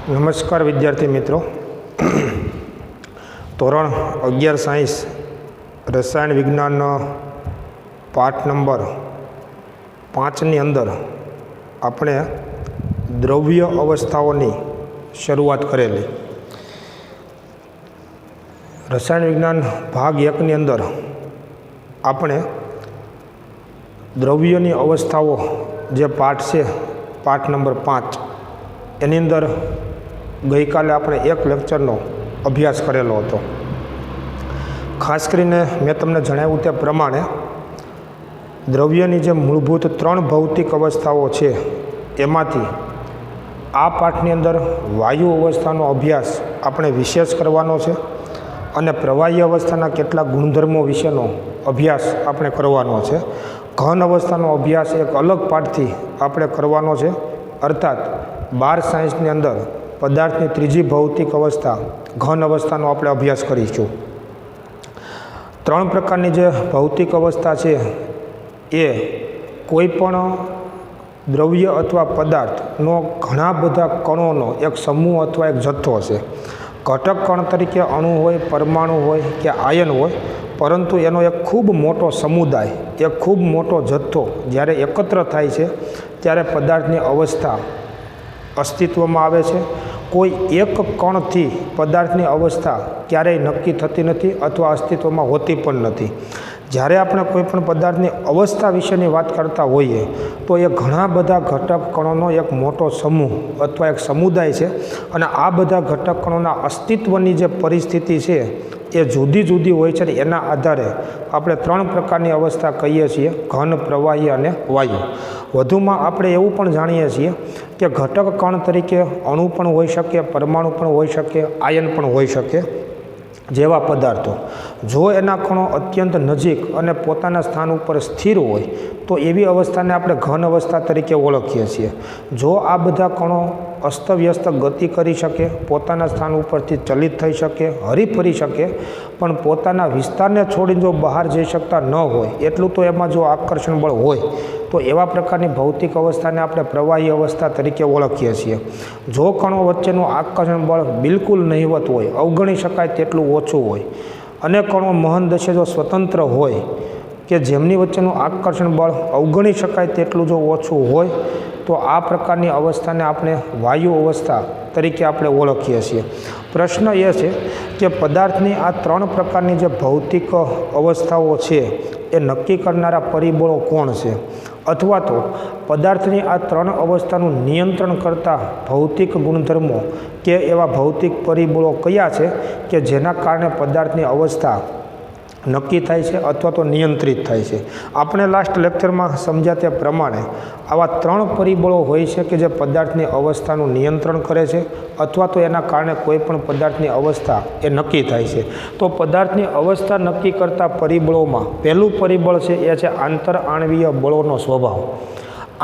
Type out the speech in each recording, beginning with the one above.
નમસ્કાર વિદ્યાર્થી મિત્રો. ધોરણ 11 સાયન્સ રસાયણ વિજ્ઞાનનો પાઠ નંબર 5ની અંદર આપણે દ્રવ્ય અવસ્થાઓની શરૂઆત કરેલી. રસાયણ વિજ્ઞાન ભાગ 1ની અંદર આપણે દ્રવ્યની અવસ્થાઓ જે પાઠ છે, પાઠ નંબર 5, એની અંદર ગઈકાલે આપણે એક લેક્ચરનો અભ્યાસ કરેલો હતો. ખાસ કરીને મેં તમને જણાવ્યું તે પ્રમાણે દ્રવ્યની જે મૂળભૂત 3 ભૌતિક અવસ્થાઓ છે એમાંથી આ પાઠની અંદર વાયુ અવસ્થાનો અભ્યાસ આપણે વિશેષ કરવાનો છે અને પ્રવાહી અવસ્થાના કેટલાક ગુણધર્મો વિશેનો અભ્યાસ આપણે કરવાનો છે. ઘન અવસ્થાનો અભ્યાસ એક અલગ પાઠથી આપણે કરવાનો છે. અર્થાત 12 સાયન્સની અંદર પદાર્થની ત્રીજી ભૌતિક અવસ્થા ઘન અવસ્થાનો આપણે અભ્યાસ કરીશું. 3 પ્રકારની જે ભૌતિક અવસ્થા છે એ કોઈ પણ દ્રવ્ય અથવા પદાર્થનો ઘણા બધા કણોનો એક સમૂહ અથવા એક જથ્થો છે. ઘટક કણ તરીકે અણુ હોય, પરમાણુ હોય કે આયન હોય, પરંતુ એનો એક ખૂબ મોટો સમુદાય, એક ખૂબ મોટો જથ્થો જ્યારે એકત્ર થાય છે ત્યારે પદાર્થની અવસ્થા અસ્તિત્વમાં આવે છે. કોઈ એક કણથી પદાર્થની અવસ્થા ક્યારેય નક્કી થતી નથી અથવા અસ્તિત્વમાં હોતી પણ નથી. જ્યારે આપણે કોઈ પણ પદાર્થની અવસ્થા વિશેની વાત કરતા હોઈએ તો એ ઘણા બધા ઘટક કણોનો એક મોટો સમૂહ અથવા એક સમુદાય છે અને આ બધા ઘટક કણોના અસ્તિત્વની જે પરિસ્થિતિ છે એ જુદી જુદી હોય છે. એના આધારે આપણે 3 પ્રકારની અવસ્થા કહીએ છીએ: ઘન, પ્રવાહી અને વાયુ. વધુમાં આપણે એવું પણ જાણીએ છીએ કે ઘટક કણ તરીકે અણુ પણ હોઈ શકે, પરમાણુ પણ હોઈ શકે, આયન પણ હોઈ શકે જેવા પદાર્થો. જો એના કણો અત્યંત નજીક અને પોતાના સ્થાન ઉપર સ્થિર હોય તો એવી અવસ્થાને આપણે ઘન અવસ્થા તરીકે ઓળખીએ છીએ. જો આ બધા કણો અસ્તવ્યસ્ત ગતિ કરી શકે, પોતાના સ્થાન ઉપરથી ચલિત થઈ શકે, હરીફરી શકે, પણ પોતાના વિસ્તારને છોડીને જો બહાર જઈ શકતા ન હોય, એટલું તો એમાં જો આકર્ષણ બળ હોય તો એવા પ્રકારની ભૌતિક અવસ્થાને આપણે પ્રવાહી અવસ્થા તરીકે ઓળખીએ છીએ. જો કણો વચ્ચેનું આકર્ષણ બળ બિલકુલ નહિવત હોય, અવગણી શકાય તેટલું ઓછું હોય, અને કણો મહદંશે જો સ્વતંત્ર હોય કે જેમની વચ્ચેનું આકર્ષણ બળ અવગણી શકાય તેટલું જો ઓછું હોય તો આ પ્રકારની અવસ્થાને આપણે વાયુ અવસ્થા તરીકે આપણે ઓળખીએ છીએ. પ્રશ્ન એ છે કે પદાર્થની આ 3 પ્રકારની જે ભૌતિક અવસ્થાઓ છે એ નક્કી કરનારા પરિબળો કોણ છે, અથવા તો પદાર્થની આ 3 અવસ્થાનું નિયંત્રણ કરતા ભૌતિક ગુણધર્મો કે એવા ભૌતિક પરિબળો કયા છે કે જેના કારણે પદાર્થની અવસ્થા નક્કી થાય છે અથવા તો નિયંત્રિત થાય છે. આપણે લાસ્ટ લેક્ચરમાં સમજ્યા તે પ્રમાણે આવા 3 પરિબળો હોય છે કે જે પદાર્થની અવસ્થાનું નિયંત્રણ કરે છે અથવા તો એના કારણે કોઈ પણ પદાર્થની અવસ્થા એ નક્કી થાય છે. તો પદાર્થની અવસ્થા નક્કી કરતા પરિબળોમાં પહેલું પરિબળ છે એ છે આંતરઆણવીય બળોનો સ્વભાવ.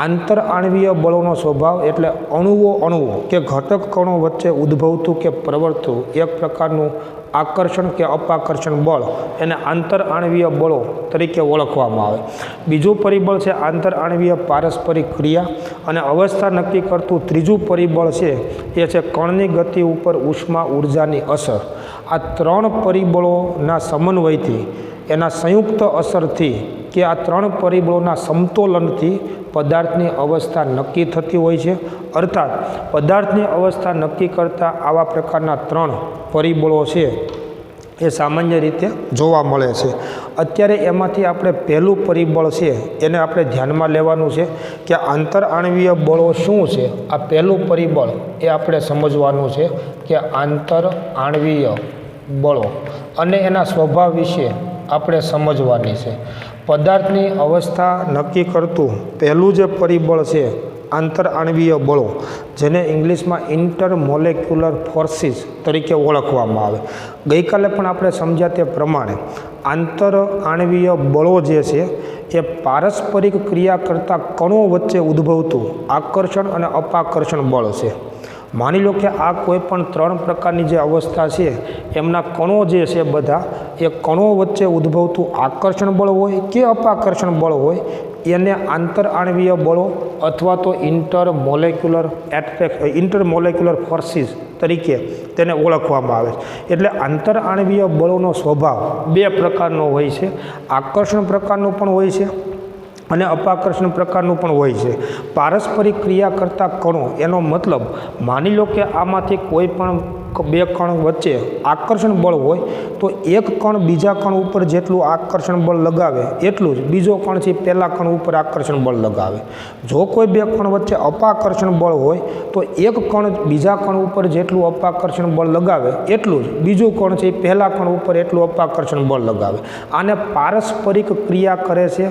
આંતરઆણવીય બળોનો સ્વભાવ એટલે અણુઓ કે ઘટક કણો વચ્ચે ઉદ્ભવતું કે પ્રવર્તતું એક પ્રકારનું આકર્ષણ કે અપાકર્ષણ બળ, એને આંતરઆણવીય બળો તરીકે ઓળખવામાં આવે. બીજું પરિબળ છે આંતરઆણવીય પારસ્પરિક ક્રિયા, અને અવસ્થા નક્કી કરતું ત્રીજું પરિબળ છે એ છે કણની ગતિ ઉપર ઉષ્મા ઉર્જાની અસર. આ 3 પરિબળોના સમન્વયથી, એના સંયુક્ત અસરથી કે આ 3 પરિબળોના સમતોલનથી પદાર્થની અવસ્થા નક્કી થતી હોય છે. અર્થાત પદાર્થની અવસ્થા નક્કી કરતા આવા પ્રકારના 3 પરિબળો છે એ સામાન્ય રીતે જોવા મળે છે. અત્યારે એમાંથી આપણે પહેલું પરિબળ છે એને આપણે ધ્યાનમાં લેવાનું છે કે આંતરઆણવીય બળો શું છે. આ પહેલું પરિબળ એ આપણે સમજવાનું છે કે આંતરઆણવીય બળો અને એના સ્વભાવ વિશે આપણે સમજવાની છે. પદાર્થની અવસ્થા નક્કી કરતું પહેલું જે પરિબળ છે આંતરઆણવીય બળો, જેને ઇંગ્લિશમાં ઇન્ટરમોલેક્યુલર ફોર્સિસ તરીકે ઓળખવામાં આવે. ગઈકાલે પણ આપણે સમજ્યા તે પ્રમાણે આંતરઆણવીય બળો જે છે એ પારસ્પરિક ક્રિયા કરતા કણો વચ્ચે ઉદ્ભવતું આકર્ષણ અને અપાકર્ષણ બળ છે. માની લો કે આ કોઈ પણ 3 પ્રકારની જે અવસ્થા છે એમના કણો જે છે બધા એ કણો વચ્ચે ઉદ્ભવતું આકર્ષણ બળ હોય કે અપાકર્ષણ બળ હોય એને આંતરઆણવીય બળો અથવા તો ઇન્ટરમોલેક્યુલર ફોર્સિસ તરીકે તેને ઓળખવામાં આવે છે। એટલે આંતરઆણવીય બળોનો સ્વભાવ 2 પ્રકારનો હોય છે, આકર્ષણ પ્રકારનો પણ હોય છે અને અપાકર્ષણ પ્રકારનું પણ હોય છે। પારસ્પરિક ક્રિયા કરતા કણો એનો મતલબ માની લો કે આમાંથી કોઈ પણ 2 કણ વચ્ચે આકર્ષણ બળ હોય તો એક કણ બીજા કણ ઉપર જેટલું આકર્ષણ બળ લગાવે એટલું જ બીજો કણ છે પહેલા કણ ઉપર આકર્ષણ બળ લગાવે। જો કોઈ 2 કણ વચ્ચે અપાકર્ષણ બળ હોય તો એક કણ બીજા કણ ઉપર જેટલું અપાકર્ષણ બળ લગાવે એટલું જ બીજું કણ છે પહેલા કણ ઉપર એટલું અપાકર્ષણ બળ લગાવે। આને પારસ્પરિક ક્રિયા કરે છે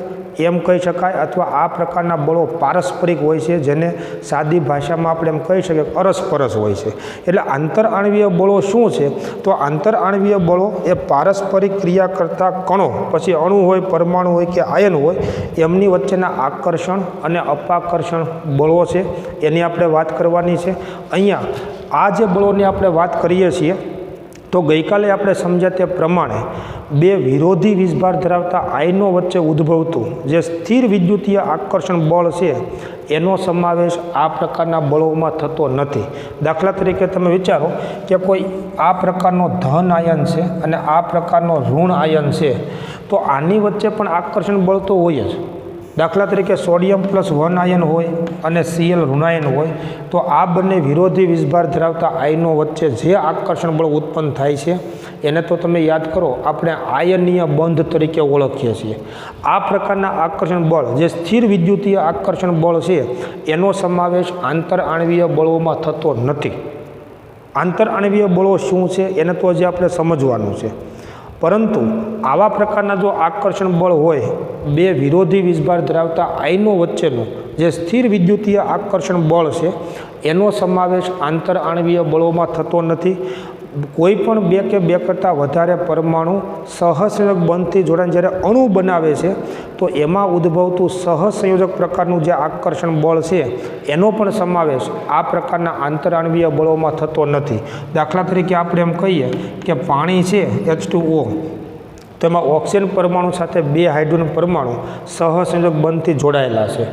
એમ કહી શકાય, અથવા આ પ્રકારના બળો પારસ્પરિક હોય છે, જેને સાદી ભાષામાં આપણે એમ કહી શકીએ અરસપરસ હોય છે। એટલે આંતરઆણવીય બળો શું છે? તો આંતરઆણવીય બળો એ પારસ્પરિક ક્રિયા કરતા કણો, પછી અણુ હોય, પરમાણુ હોય કે આયન હોય, એમની વચ્ચેના આકર્ષણ અને અપાકર્ષણ બળો છે, એની આપણે વાત કરવાની છે। અહીંયા આ જે બળોની આપણે વાત કરીએ છીએ તો ગઈકાલે આપણે સમજ્યા તે પ્રમાણે 2 વિરોધી વીજભાર ધરાવતા આયનો વચ્ચે ઉદ્ભવતું જે સ્થિર વિદ્યુતીય આકર્ષણ બળ છે એનો સમાવેશ આ પ્રકારના બળોમાં થતો નથી। દાખલા તરીકે તમે વિચારો કે કોઈ આ પ્રકારનો ધન આયન છે અને આ પ્રકારનો ઋણ આયન છે, તો આની વચ્ચે પણ આકર્ષણ બળ તો હોય જ। દાખલા તરીકે સોડિયમ +1 આયન હોય અને Cl ઋણાયન હોય, તો આ બંને વિરોધી વીજભાર ધરાવતા આયનો વચ્ચે જે આકર્ષણ બળ ઉત્પન્ન થાય છે એને તો તમે યાદ કરો, આપણે આયનીય બંધ તરીકે ઓળખીએ છીએ। આ પ્રકારના આકર્ષણ બળ જે સ્થિર વિદ્યુતીય આકર્ષણ બળ છે એનો સમાવેશ આંતરઆણવીય બળોમાં થતો નથી। આંતરઆણવીય બળો શું છે એને તો હજી આપણે સમજવાનું છે, પરંતુ આવા પ્રકારના જો આકર્ષણ બળ હોય 2 વિરોધી વીજભાર ધરાવતા આયનો વચ્ચેનું જે સ્થિર વિદ્યુતીય આકર્ષણ બળ છે એનો સમાવેશ આંતરઆણવીય બળોમાં થતો નથી। કોઈ પણ 2 કે 2 કરતાં વધારે પરમાણુ સહસંયોજક બંધથી જોડાઈને જ્યારે અણુ બનાવે છે તો એમાં ઉદ્ભવતું સહસંયોજક પ્રકારનું જે આકર્ષણ બળ છે એનો પણ સમાવેશ આ પ્રકારના આંતરઆણવીય બળોમાં થતો નથી। દાખલા તરીકે આપણે એમ કહીએ કે પાણી છે H2O, તેમાં ઓક્સિજન પરમાણુ સાથે 2 હાઇડ્રોજન પરમાણુ સહસંયોજક બંધથી જોડાયેલા છે,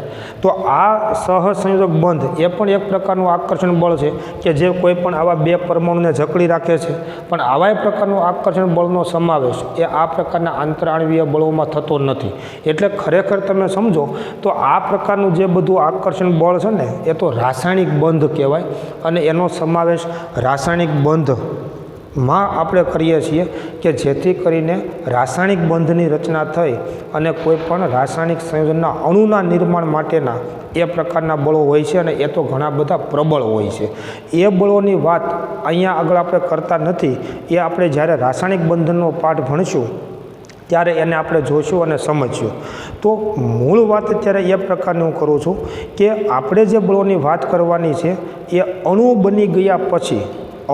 તો આ સહસંયોજક બંધ એ પણ એક પ્રકારનું આકર્ષણ બળ છે કે જે કોઈ પણ આવા 2 પરમાણુને જકડી રાખે છે। પણ આવા પ્રકારનું આકર્ષણ બળનો સમાવેશ એ આ પ્રકારના આંતરઆણવીય બળોમાં થતો નથી। એટલે ખરેખર તમે સમજો તો આ પ્રકારનું જે બધું આકર્ષણ બળ છે ને એ તો રાસાયણિક બંધ કહેવાય, અને એનો સમાવેશ રાસાયણિક બંધ માં આપણે કરીએ છીએ કે જેથી કરીને રાસાયણિક બંધની રચના થઈ અને કોઈ પણ રાસાયણિક સંયોજનના અણુના નિર્માણ માટેના એ પ્રકારના બળો હોય છે, અને એ તો ઘણા બધા પ્રબળ હોય છે। એ બળોની વાત અહીંયા આગળ આપણે કરતા નથી, એ આપણે જ્યારે રાસાયણિક બંધનનો પાઠ ભણીશું ત્યારે એને આપણે જોઈશું અને સમજશું। તો મૂળ વાત અત્યારે એ પ્રકારની હું કરું છું કે આપણે જે બળોની વાત કરવાની છે એ અણુ બની ગયા પછી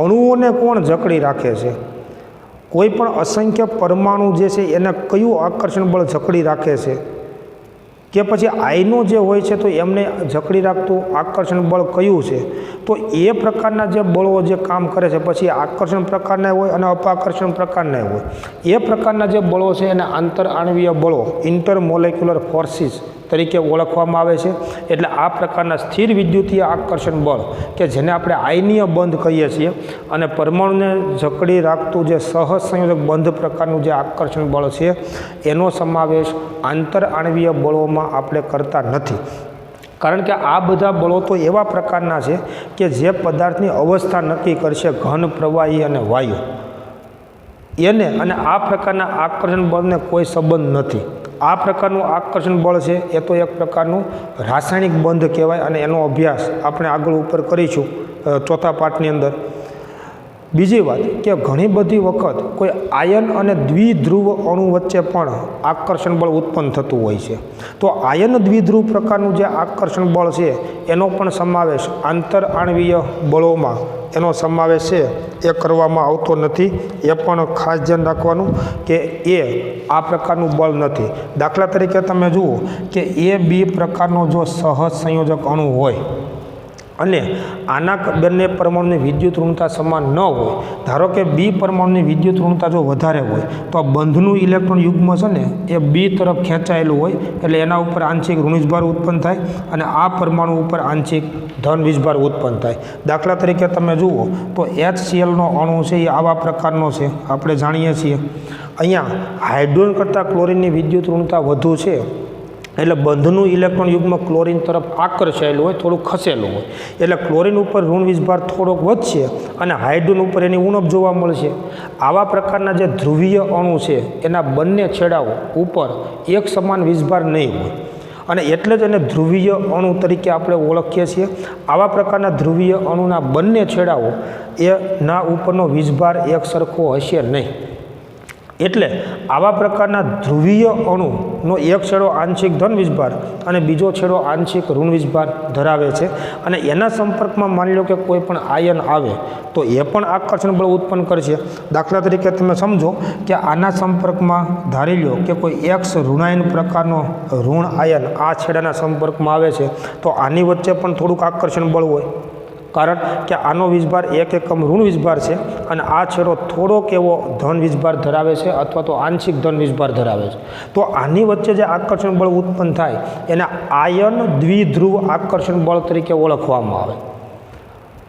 અણુઓને કોણ જકડી રાખે છે? કોઈ પણ અસંખ્ય પરમાણુ જે છે એને કયું આકર્ષણ બળ જકડી રાખે છે? કે પછી આયનો જે હોય છે તો એમને જકડી રાખતું આકર્ષણ બળ કયું છે? તો એ પ્રકારના જે બળો જે કામ કરે છે, પછી આકર્ષણ પ્રકારના હોય અને અપાકર્ષણ પ્રકારના હોય, એ પ્રકારના જે બળો છે એને આંતરઆણવીય બળો ઇન્ટરમોલેક્યુલર ફોર્સિસ તરીકે ઓળખવામાં આવે છે। એટલે આ પ્રકારના સ્થિર વિદ્યુતીય આકર્ષણ બળ કે જેને આપણે આયનીય બંધ કહીએ છીએ, અને પરમાણુને જકડી રાખતું જે સહસંયોજક બંધ પ્રકારનું જે આકર્ષણ બળ છે એનો સમાવેશ આંતરઆણવીય બળોમાં આપણે કરતા નથી। કારણ કે આ બધા બળો તો એવા પ્રકારના છે કે જે પદાર્થની અવસ્થા નક્કી કરશે, ઘન, પ્રવાહી અને વાયુ, એને અને આ પ્રકારના આકર્ષણ બળને કોઈ સંબંધ નથી। આ પ્રકારનું આકર્ષણ બળ છે એ તો એક પ્રકારનું રાસાયણિક બંધ કહેવાય, અને એનો અભ્યાસ આપણે આગળ ઉપર કરીશું 4થા પાઠની અંદર। બીજી વાત કે ઘણી બધી વખત કોઈ આયન અને દ્વિધ્રુવ અણુ વચ્ચે પણ આકર્ષણ બળ ઉત્પન્ન થતું હોય છે, તો આયન દ્વિધ્રુવ પ્રકારનું જે આકર્ષણ બળ છે એનો પણ સમાવેશ આંતરઆણવીય બળોમાં એનો સમાવેશ છે એ કરવામાં આવતો નથી। એ પણ ખાસ ધ્યાન રાખવાનું કે એ આ પ્રકારનું બળ નથી। દાખલા તરીકે તમે જુઓ કે AB પ્રકારનો જો સહસંયોજક અણુ હોય અને આના બંને પરમાણુની વિદ્યુત ઋણતા સમાન ન હોય, ધારો કે બી પરમાણુની વિદ્યુત ઋણતા જો વધારે હોય તો આ બંધનું ઇલેક્ટ્રોન યુગ્મ છે ને એ બી તરફ ખેંચાયેલું હોય, એટલે એના ઉપર આંશિક ઋણ વીજભાર ઉત્પન્ન થાય અને આ પરમાણુ ઉપર આંશિક ધન વીજભાર ઉત્પન્ન થાય. દાખલા તરીકે તમે જુઓ તો HClનો અણુ છે એ આવા પ્રકારનો છે, આપણે જાણીએ છીએ. અહીંયા હાઇડ્રોજન કરતાં ક્લોરિનની વિદ્યુત ઋણતા વધુ છે, એટલે બંધનું ઇલેક્ટ્રોન યુગ્મ ક્લોરિન તરફ આકર્ષાયેલું હોય, થોડું ખસેલું હોય, એટલે ક્લોરિન ઉપર ઋણ વીજભાર થોડોક વધશે અને હાઇડ્રોજન ઉપર એની ઉણપ જોવા મળશે. આવા પ્રકારના જે ધ્રુવીય અણુ છે એના બંને છેડાઓ ઉપર એક સમાન વીજભાર નહીં હોય અને એટલે જ એને ધ્રુવીય અણુ તરીકે આપણે ઓળખીએ છીએ. આવા પ્રકારના ધ્રુવીય અણુના બંને છેડાઓ એના ઉપરનો વીજભાર એક સરખો હશે નહીં. એટલે આવા પ્રકારના ધ્રુવીય અણુનો એક છેડો આંશિક ધન વીજભાર અને બીજો છેડો આંશિક ઋણ વીજભાર ધરાવે છે અને એના સંપર્કમાં માની લો કે કોઈ પણ આયન આવે તો એ પણ આકર્ષણ બળ ઉત્પન્ન કરશે. દાખલા તરીકે તમે સમજો કે આના સંપર્કમાં ધારી લો કે કોઈ એક્સ ઋણાયન પ્રકારનો ઋણ આયન આ છેડાના સંપર્કમાં આવે છે તો આની વચ્ચે પણ થોડુંક આકર્ષણ બળ હોય, કારણ કે આનો વીજભાર એક એકમ ઋણ વીજભાર છે અને આ છેડો થોડોક એવો ધન વીજભાર ધરાવે છે અથવા તો આંશિક ધન વીજભાર ધરાવે છે. તો આની વચ્ચે જે આકર્ષણ બળ ઉત્પન્ન થાય એને આયન દ્વિધ્રુવ આકર્ષણ બળ તરીકે ઓળખવામાં આવે.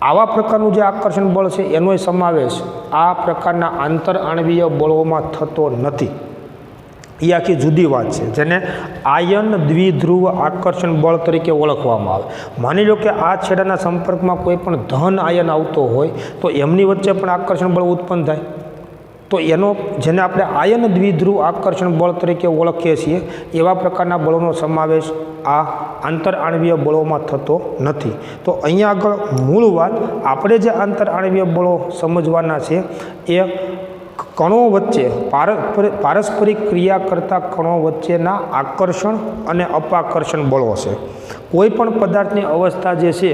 આવા પ્રકારનું જે આકર્ષણ બળ છે એનો સમાવેશ આ પ્રકારના આંતર આણ્વીય બળોમાં થતો નથી. એ આખી જુદી વાત છે, જેને આયન દ્વિધ્રુવ આકર્ષણ બળ તરીકે ઓળખવામાં આવે. માની લો કે આ છેડાના સંપર્કમાં કોઈ પણ ધન આયન આવતો હોય તો એમની વચ્ચે પણ આકર્ષણ બળ ઉત્પન્ન થાય. તો એનો જેને આપણે આયન દ્વિધ્રુવ આકર્ષણ બળ તરીકે ઓળખીએ છીએ એવા પ્રકારના બળોનો સમાવેશ આ આંતર આણ્વીય બળોમાં થતો નથી. તો અહીંયા આગળ મૂળ વાત આપણે જે આંતર આણ્વીય બળો સમજવાના છે એ કણો વચ્ચે પારસ્પરિક ક્રિયા કરતા કણો વચ્ચેના આકર્ષણ અને અપાકર્ષણ બળો છે. કોઈ પણ પદાર્થની અવસ્થા જે છે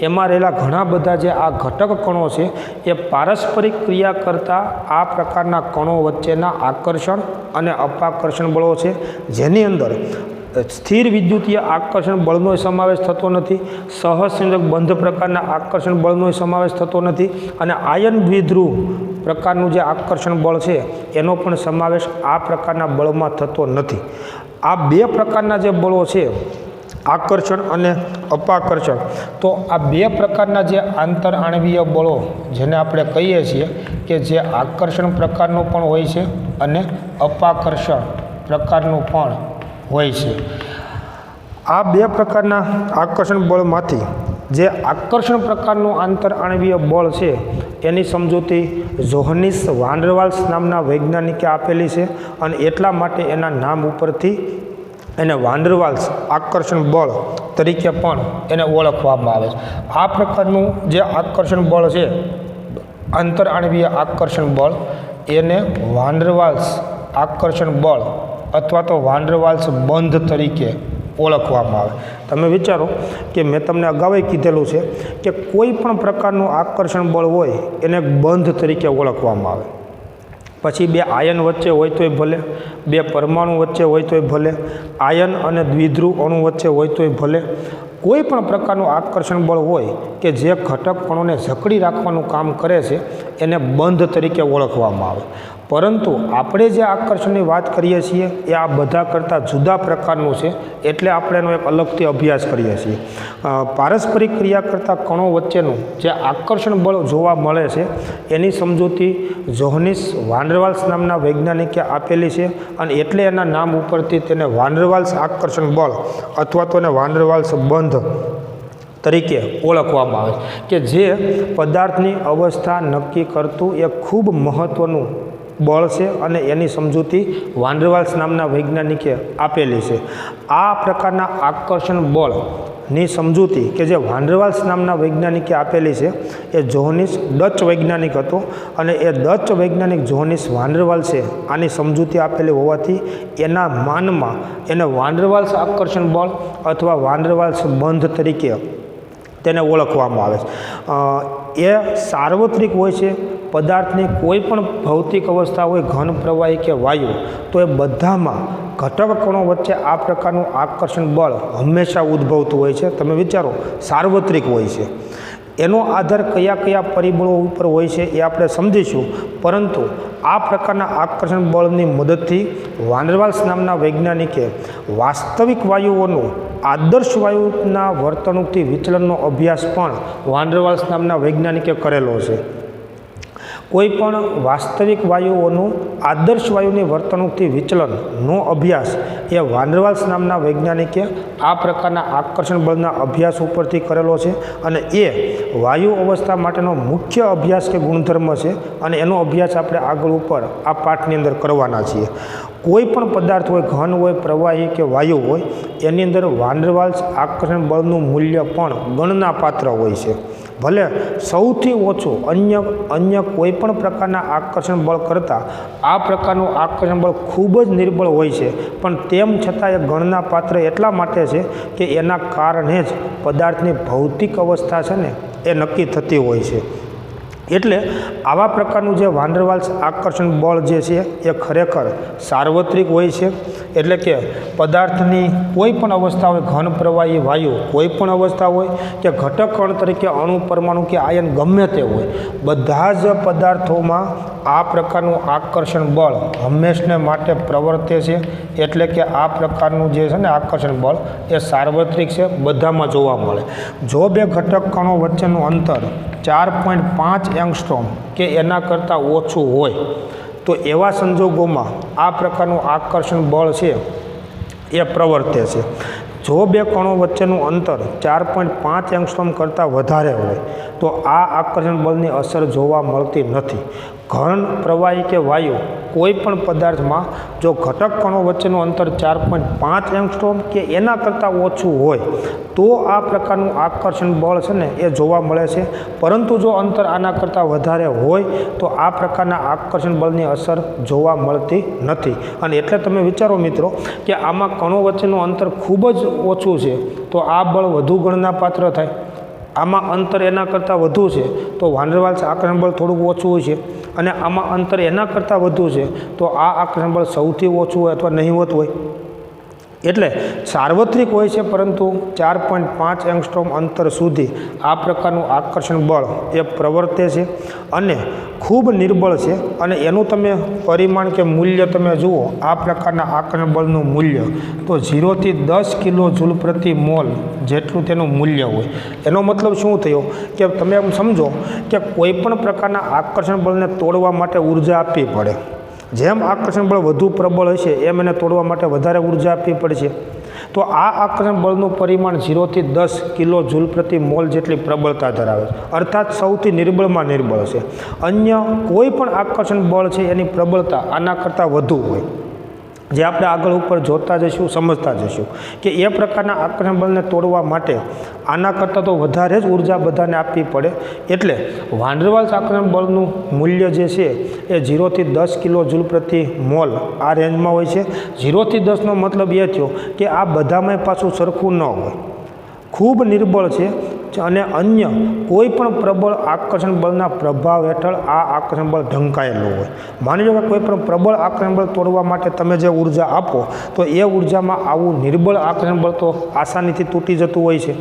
એમાં રહેલા ઘણા બધા જે આ ઘટક કણો છે એ પારસ્પરિક ક્રિયા કરતા આ પ્રકારના કણો વચ્ચેના આકર્ષણ અને અપાકર્ષણ બળો છે, જેની અંદર સ્થિર વિદ્યુતીય આકર્ષણ બળનો સમાવેશ થતો નથી, સહસંયોજક બંધ પ્રકારના આકર્ષણ બળનો સમાવેશ થતો નથી અને આયન દ્વિધ્રુવ પ્રકારનું જે આકર્ષણ બળ છે એનો પણ સમાવેશ આ પ્રકારના બળમાં થતો નથી. આ બે પ્રકારના જે બળો છે આકર્ષણ અને અપાકર્ષણ, તો આ બે પ્રકારના જે આંતર આણ્વીય બળો જેને આપણે કહીએ છીએ કે જે આકર્ષણ પ્રકારનું પણ હોય છે અને અપાકર્ષણ પ્રકારનું પણ હોય છે. આ બે પ્રકારના આકર્ષણ બળમાંથી જે આકર્ષણ પ્રકારનું આંતર આણ્વીય બળ છે એની સમજૂતી જોહનિસ વાન ડર વાલ્સ નામના વૈજ્ઞાનિકે આપેલી છે અને એટલા માટે એના નામ ઉપરથી એને વાન ડર વાલ્સ આકર્ષણ બળ તરીકે પણ એને ઓળખવામાં આવે છે. આ પ્રકારનું જે આકર્ષણ બળ છે આંતર આણ્વીય આકર્ષણ બળ એને વાન ડર વાલ્સ આકર્ષણ બળ અથવા તો વાન ડર વાલ્સ બંધ તરીકે ઓળખવામાં આવે. તમે વિચારો કે મેં તમને અગાઉ કીધેલું છે કે કોઈ પણ પ્રકારનું આકર્ષણ બળ હોય એને બંધ તરીકે ઓળખવામાં આવે. પછી બે આયન વચ્ચે હોય તોય ભલે, બે પરમાણુ વચ્ચે હોય તોય ભલે, આયન અને દ્વિધ્રુવ અણુ વચ્ચે હોય તોય ભલે, કોઈ પણ પ્રકારનું આકર્ષણ બળ હોય કે જે ઘટક કણોને જકડી રાખવાનું કામ કરે છે એને બંધ તરીકે ઓળખવામાં આવે. પરંતુ આપણે જે આકર્ષણની વાત કરીએ છીએ એ આ બધા કરતાં જુદા પ્રકારનું છે, એટલે આપણે એનો એક અલગથી અભ્યાસ કરીએ છીએ. પારસ્પરિક ક્રિયા કરતા કણો વચ્ચેનું જે આકર્ષણ બળ જોવા મળે છે એની સમજૂતી જોહનિસ વાન ડર વાલ્સ નામના વૈજ્ઞાનિકે આપેલી છે અને એટલે એના નામ ઉપરથી તેને વાન ડર વાલ્સ આકર્ષણ બળ અથવા તો એને વાન ડર વાલ્સ બંધ તરીકે ઓળખવામાં આવે છે, કે જે પદાર્થની અવસ્થા નક્કી કરતું એ ખૂબ મહત્ત્વનું બળ છે અને એની સમજૂતી વાન ડર વાલ્સ નામના વૈજ્ઞાનિકે આપેલી છે. આ પ્રકારના આકર્ષણ બળની સમજૂતી કે જે વાન ડર વાલ્સ નામના વૈજ્ઞાનિકે આપેલી છે એ જોહનિસ ડચ વૈજ્ઞાનિક હતો અને એ ડચ વૈજ્ઞાનિક જોહનિસ વાન ડર વાલ્સે આની સમજૂતી આપેલી હોવાથી એના માનમાં એને વાન ડર વાલ્સ આકર્ષણ બળ અથવા વાન ડર વાલ્સ બંધ તરીકે તેને ઓળખવામાં આવે છે. એ સાર્વત્રિક હોય છે પદાર્થની કોઈ પણ ભૌતિક અવસ્થા હોય, ઘન, પ્રવાહી કે વાયુ, તો એ બધામાં ઘટક કણો વચ્ચે આ પ્રકારનું આકર્ષણ બળ હંમેશા ઉદ્ભવતું હોય છે. તમે વિચારો, સાર્વત્રિક હોય છે. એનો આધાર કયા કયા પરિબળો ઉપર હોય છે એ આપણે સમજીશું, પરંતુ આ પ્રકારના આકર્ષણ બળની મદદથી વાન ડેર વાલ્સ નામના વૈજ્ઞાનિકે વાસ્તવિક વાયુઓનું આદર્શ વાયુના વર્તણૂકથી વિચલનનો અભ્યાસ પણ વાન ડેર વાલ્સ નામના વૈજ્ઞાનિકે કરેલો છે. કોઈ પણ વાસ્તવિક વાયુઓનું આદર્શ વાયુની વર્તણૂકથી વિચલનનો અભ્યાસ એ વાન ડેર વાલ્સ નામના વૈજ્ઞાનિકે આ પ્રકારના આકર્ષણ બળના અભ્યાસ ઉપરથી કરેલો છે, અને એ વાયુ અવસ્થા માટેનો મુખ્ય અભ્યાસ કે ગુણધર્મ છે, અને એનો અભ્યાસ આપણે આગળ ઉપર આ પાઠની અંદર કરવાના છીએ. કોઈ પણ પદાર્થ હોય, ઘન હોય, પ્રવાહી કે વાયુ હોય, એની અંદર વાન ડેર વાલ્સ આકર્ષણ બળનું મૂલ્ય પણ ગણના પાત્ર હોય છે. ભલે સૌથી ઓછું અન્ય કોઈ પણ પ્રકારના આકર્ષણ બળ કરતાં આ પ્રકારનું આકર્ષણ બળ ખૂબ જ નિર્બળ હોય છે, પણ તેમ છતાં એ ગણના પાત્ર એટલા માટે છે કે એના કારણે જ પદાર્થની ભૌતિક અવસ્થા છે ને એ નક્કી થતી હોય છે. એટલે આવા પ્રકારનું જે વાન ડેર વાલ્સ આકર્ષણ બળ જે છે એ ખરેખર સાર્વત્રિક હોય છે. એટલે કે પદાર્થની કોઈ પણ અવસ્થા હોય, ઘન, પ્રવાહી, વાયુ, કોઈ પણ અવસ્થા હોય કે ઘટક કણ તરીકે અણુ, પરમાણુ કે આયન ગમે તે હોય, બધા જ પદાર્થોમાં આ પ્રકારનું આકર્ષણ બળ હંમેશને માટે પ્રવર્તે છે. એટલે કે આ પ્રકારનું જે છે ને આકર્ષણ બળ એ સાર્વત્રિક છે, બધામાં જોવા મળે. જો બે ઘટક કણો વચ્ચેનું અંતર 4.5 એંગસ્ટ્રોમ કે એના કરતાં ઓછું હોય, તો એવા સંજોગોમાં આ પ્રકારનું આકર્ષણ બળ છે એ પ્રવર્તે છે. જો બે કણો વચ્ચેનું અંતર 4.5 એંગસ્ટ્રોમ કરતાં વધારે હોય, તો આ આકર્ષણ બળની અસર જોવા મળતી નથી. ઘન, પ્રવાહી કે વાયુ કોઈ પણ પદાર્થમાં જો ઘટક કણો વચ્ચેનું અંતર 4.5 એંગસ્ટ્રોમ કે એના કરતાં ઓછું હોય, તો આ પ્રકારનું આકર્ષણ બળ છે ને એ જોવા મળે છે. પરંતુ જો અંતર આના કરતાં વધારે હોય, તો આ પ્રકારના આકર્ષણ બળની અસર જોવા મળતી નથી. અને એટલે તમે વિચારો મિત્રો કે આમાં કણો વચ્ચેનું અંતર ખૂબ જ ઓછું છે, તો આ બળ વધુ ગણના પાત્ર થાય. આમાં અંતર એના કરતાં વધુ છે, તો વાન ડેર વાલ્સ આકર્ષણ બળ થોડુંક ઓછું હોય છે, અને આમાં અંતર એના કરતાં વધુ છે, તો આ આકર્ષણ બળ સૌથી ઓછું હોય અથવા નહીવત હોય. એટલે સાર્વત્રિક હોય છે, પરંતુ 4.5 એંગસ્ટ્રોમ અંતર સુધી આ પ્રકારનું આકર્ષણ બળ એ પ્રવર્તે છે અને ખૂબ નિર્બળ છે. અને એનું તમે પરિમાણ કે મૂલ્ય તમે જુઓ, આ પ્રકારના આકર્ષણ બળનું મૂલ્ય તો 0 થી 10 કિલો જૂલ પ્રતિ મોલ જેટલું તેનું મૂલ્ય હોય. એનો મતલબ શું થયો કે તમે એમ સમજો કે કોઈ પણ પ્રકારના આકર્ષણ બળને તોડવા માટે ઉર્જા આપવી પડે. જેમ આકર્ષણ બળ વધુ પ્રબળ હશે, એમ એને તોડવા માટે વધારે ઉર્જા આપવી પડશે. તો આ આકર્ષણ બળનું પરિમાણ 0 થી 10 કિલો જૂલ પ્રતિ મોલ જેટલી પ્રબળતા ધરાવે છે, અર્થાત સૌથી નિર્બળમાં નિર્બળ છે. અન્ય કોઈ પણ આકર્ષણ બળ છે એની પ્રબળતા આના કરતાં વધુ હોય, જે આપણે આગળ ઉપર જોતા જઈશું, સમજતા જઈશું કે એ પ્રકારના આકર્ષણ બળને તોડવા માટે આના કરતાં તો વધારે જ ઉર્જા બધાને આપવી પડે. એટલે વાન ડેર વાલ્સ આકર્ષણ બળનું મૂલ્ય જે છે એ 0 થી 10 કિલો જૂલ પ્રતિ મોલ આ રેન્જમાં હોય છે. 0 થી 10નો મતલબ એ થયો કે આ બધામાં પાછું સરખું ન હોય, ખૂબ નિર્બળ છે, અને અન્ય કોઈ પણ પ્રબળ આકર્ષણ બળના પ્રભાવ હેઠળ આ આકર્ષણ બળ ઢંકાયેલું હોય. માની લો કે કોઈ પણ પ્રબળ આકર્ષણ બળ તોડવા માટે તમે જે ઉર્જા આપો, તો એ ઉર્જામાં આવું નિર્બળ આકર્ષણ બળ તો આસાનીથી તૂટી જતું હોય છે.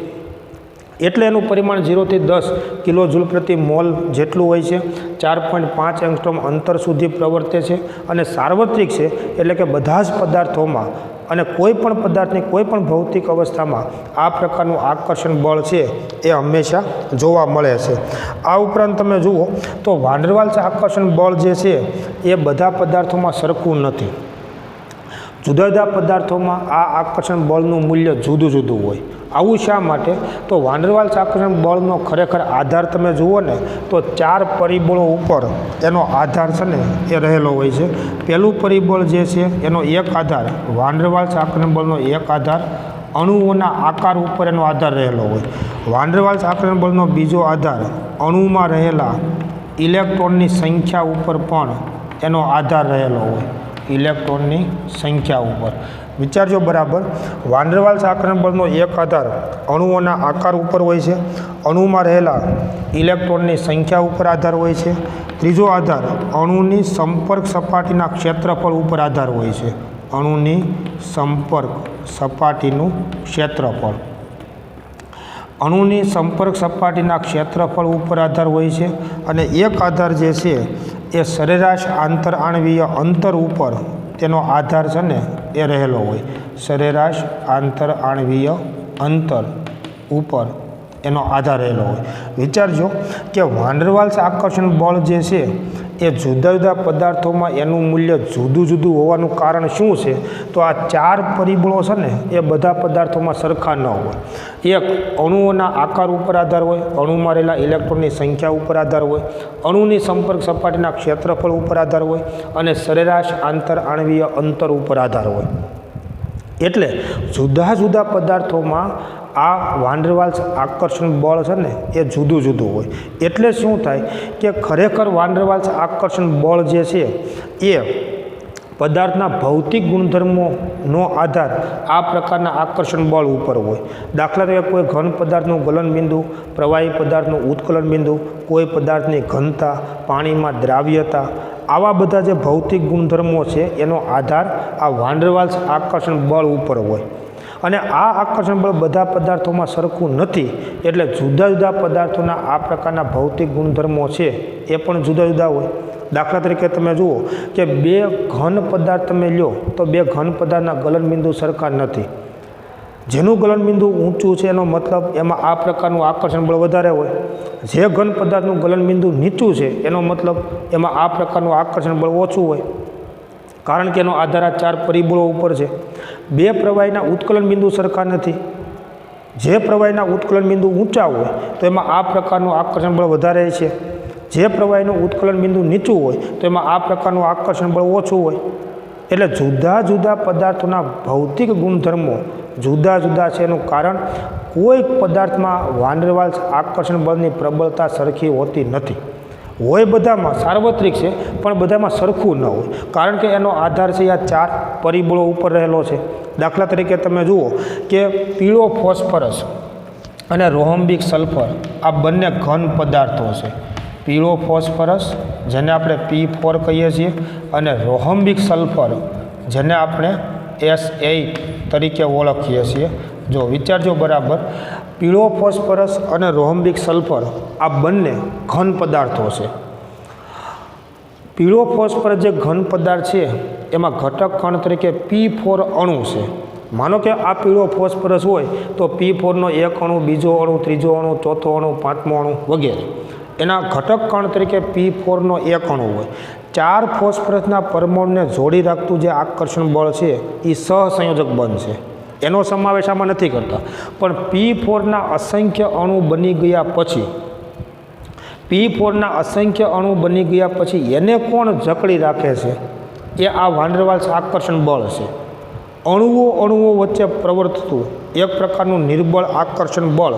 એટલે એનું પરિમાણ 0 થી 10 કિલો જૂલ પ્રતિ મોલ જેટલું હોય છે. 4.5 એંગસ્ટ્રોમ અંતર સુધી પ્રવર્તે છે અને સાર્વત્રિક છે. એટલે કે બધા જ પદાર્થોમાં અને કોઈ પણ પદાર્થની કોઈ પણ ભૌતિક અવસ્થામાં આ પ્રકારનું આકર્ષણ બળ છે એ હંમેશા જોવા મળે છે. આ ઉપરાંત તમે જુઓ તો વાન ડેર વાલ્સ આકર્ષણ બળ જે છે એ બધા પદાર્થોમાં સરખું નથી. જુદા જુદા પદાર્થોમાં આ આકર્ષણ બળનું મૂલ્ય જુદું જુદું હોય. આવું શા માટે? તો વાન ડેર વાલ્સ આકર્ષણ બળનો ખરેખર આધાર તમે જુઓ ને તો 4 પરિબળો ઉપર એનો આધાર છે ને એ રહેલો હોય છે. પહેલું પરિબળ જે છે એનો એક આધાર, વાન ડેર વાલ્સ આકર્ષણ બળનો એક આધાર અણુઓના આકાર ઉપર એનો આધાર રહેલો હોય. વાન ડેર વાલ્સ આકર્ષણ બળનો બીજો આધાર અણુમાં રહેલા ઇલેક્ટ્રોનની સંખ્યા ઉપર પણ એનો આધાર રહેલો હોય. ઇલેક્ટ્રોનની સંખ્યા ઉપર વિચારજો બરાબર. વાન ડેર વાલ્સ આકર્ષણ બળનો એક આધાર અણુઓના આકાર ઉપર હોય છે, અણુમાં રહેલા ઇલેક્ટ્રોનની સંખ્યા ઉપર આધાર હોય છે. ત્રીજો આધાર અણુની સંપર્ક સપાટીના ક્ષેત્રફળ ઉપર આધાર હોય છે. અણુની સંપર્ક સપાટીનું ક્ષેત્રફળ અણુની સંપર્ક સપાટીના ક્ષેત્રફળ ઉપર આધાર હોય છે. અને એક આધાર જે છે એ સરેરાશ આંતરઆણવીય અંતર ઉપર તેનો આધાર છે ને એ રહેલો હોય. સરેરાશ આંતરઆણવીય અંતર ઉપર એનો આધાર રહેલો હોય. વિચારજો કે વાન ડેર વાલ્સ આકર્ષણ બળ જે છે એ જુદા જુદા પદાર્થોમાં એનું મૂલ્ય જુદું જુદું હોવાનું કારણ શું છે? તો આ 4 પરિબળો છે ને એ બધા પદાર્થોમાં સરખા ન હોય. એક અણુઓના આકાર ઉપર આધાર હોય, અણુમાં રહેલા ઇલેક્ટ્રોનની સંખ્યા ઉપર આધાર હોય, અણુની સંપર્ક સપાટીના ક્ષેત્રફળ ઉપર આધાર હોય અને સરેરાશ આંતરઆણવીય અંતર ઉપર આધાર હોય. એટલે જુદા જુદા પદાર્થોમાં આ વાન ડેર વાલ્સ આકર્ષણ બળ છે ને એ જુદું જુદું હોય. એટલે શું થાય કે ખરેખર વાન ડેર વાલ્સ આકર્ષણ બળ જે છે એ પદાર્થના ભૌતિક ગુણધર્મોનો આધાર આ પ્રકારના આકર્ષણ બળ ઉપર હોય. દાખલા તરીકે કોઈ ઘન પદાર્થનું ગલનબિંદુ, પ્રવાહી પદાર્થનું ઉત્કલન બિંદુ, કોઈ પદાર્થની ઘનતા, પાણીમાં દ્રાવ્યતા, આવા બધા જે ભૌતિક ગુણધર્મો છે એનો આધાર આ વાન ડેર વાલ્સ આકર્ષણ બળ ઉપર હોય. અને આ આકર્ષણ બળ બધા પદાર્થોમાં સરખું નથી. એટલે જુદા જુદા પદાર્થોના આ પ્રકારના ભૌતિક ગુણધર્મો છે એ પણ જુદા જુદા હોય. દાખલા તરીકે તમે જુઓ કે 2 ઘન પદાર્થ તમે લો તો 2 ઘન પદાર્થના ગલનબિંદુ સરખા નથી. જેનું ગલનબિંદુ ઊંચું છે એનો મતલબ એમાં આ પ્રકારનું આકર્ષણ બળ વધારે હોય. જે ઘન પદાર્થનું ગલનબિંદુ નીચું છે એનો મતલબ એમાં આ પ્રકારનું આકર્ષણ બળ ઓછું હોય. કારણ કે એનો આધાર આ 4 પરિબળો ઉપર છે. 2 પ્રવાહીના ઉત્કલન બિંદુ સરખા નથી. જે પ્રવાહીના ઉત્કલન બિંદુ ઊંચા હોય તો એમાં આ પ્રકારનું આકર્ષણ બળ વધારે છે. જે પ્રવાહીનું ઉત્કલન બિંદુ નીચું હોય તો એમાં આ પ્રકારનું આકર્ષણ બળ ઓછું હોય. એટલે જુદા જુદા પદાર્થોના ભૌતિક ગુણધર્મો જુદા જુદા છે. એનું કારણ કોઈ પદાર્થમાં વાન ડેર વાલ્સ આકર્ષણ બળની પ્રબળતા સરખી હોતી નથી. હોય બધામાં સાર્વત્રિક છે પણ બધામાં સરખું ન હોય. કારણ કે એનો આધાર છે આ 4 પરિબળો ઉપર રહેલો છે. દાખલા તરીકે તમે જુઓ કે પીળો ફોસ્ફરસ અને રોહમ્બિક સલ્ફર આ બંને ઘન પદાર્થો છે. પીળો ફોસ્ફરસ જેને આપણે P4 કહીએ છીએ અને રોહમ્બિક સલ્ફર જેને આપણે S8 તરીકે ઓળખીએ છીએ. જો વિચારજો બરાબર, પીળો ફોસ્ફરસ અને રોહમ્બિક સલ્ફર આ બંને ઘન પદાર્થો છે. પીળો ફોસ્ફરસ જે ઘન પદાર્થ છે એમાં ઘટક કણ તરીકે P4 અણુ છે. માનો કે આ પીળો ફોસ્ફરસ હોય તો P4નો એક અણુ, બીજો અણુ, ત્રીજો અણુ, ચોથો અણુ, પાંચમો અણુ વગેરે એના ઘટક કણ તરીકે P4નો એક અણુ હોય. 4 ફોસ્ફરસના પરમાણુને જોડી રાખતું જે આકર્ષણ બળ છે એ સહસંયોજક બંધ છે. એનો સમાવેશ આમાં નથી કરતા. પણ P4ના અસંખ્ય અણુ બની ગયા પછી એને કોણ જકડી રાખે છે? એ આ વાન ડેર વાલ્સ આકર્ષણ બળ છે. અણુઓ વચ્ચે પ્રવર્તતું એક પ્રકારનું નિર્બળ આકર્ષણ બળ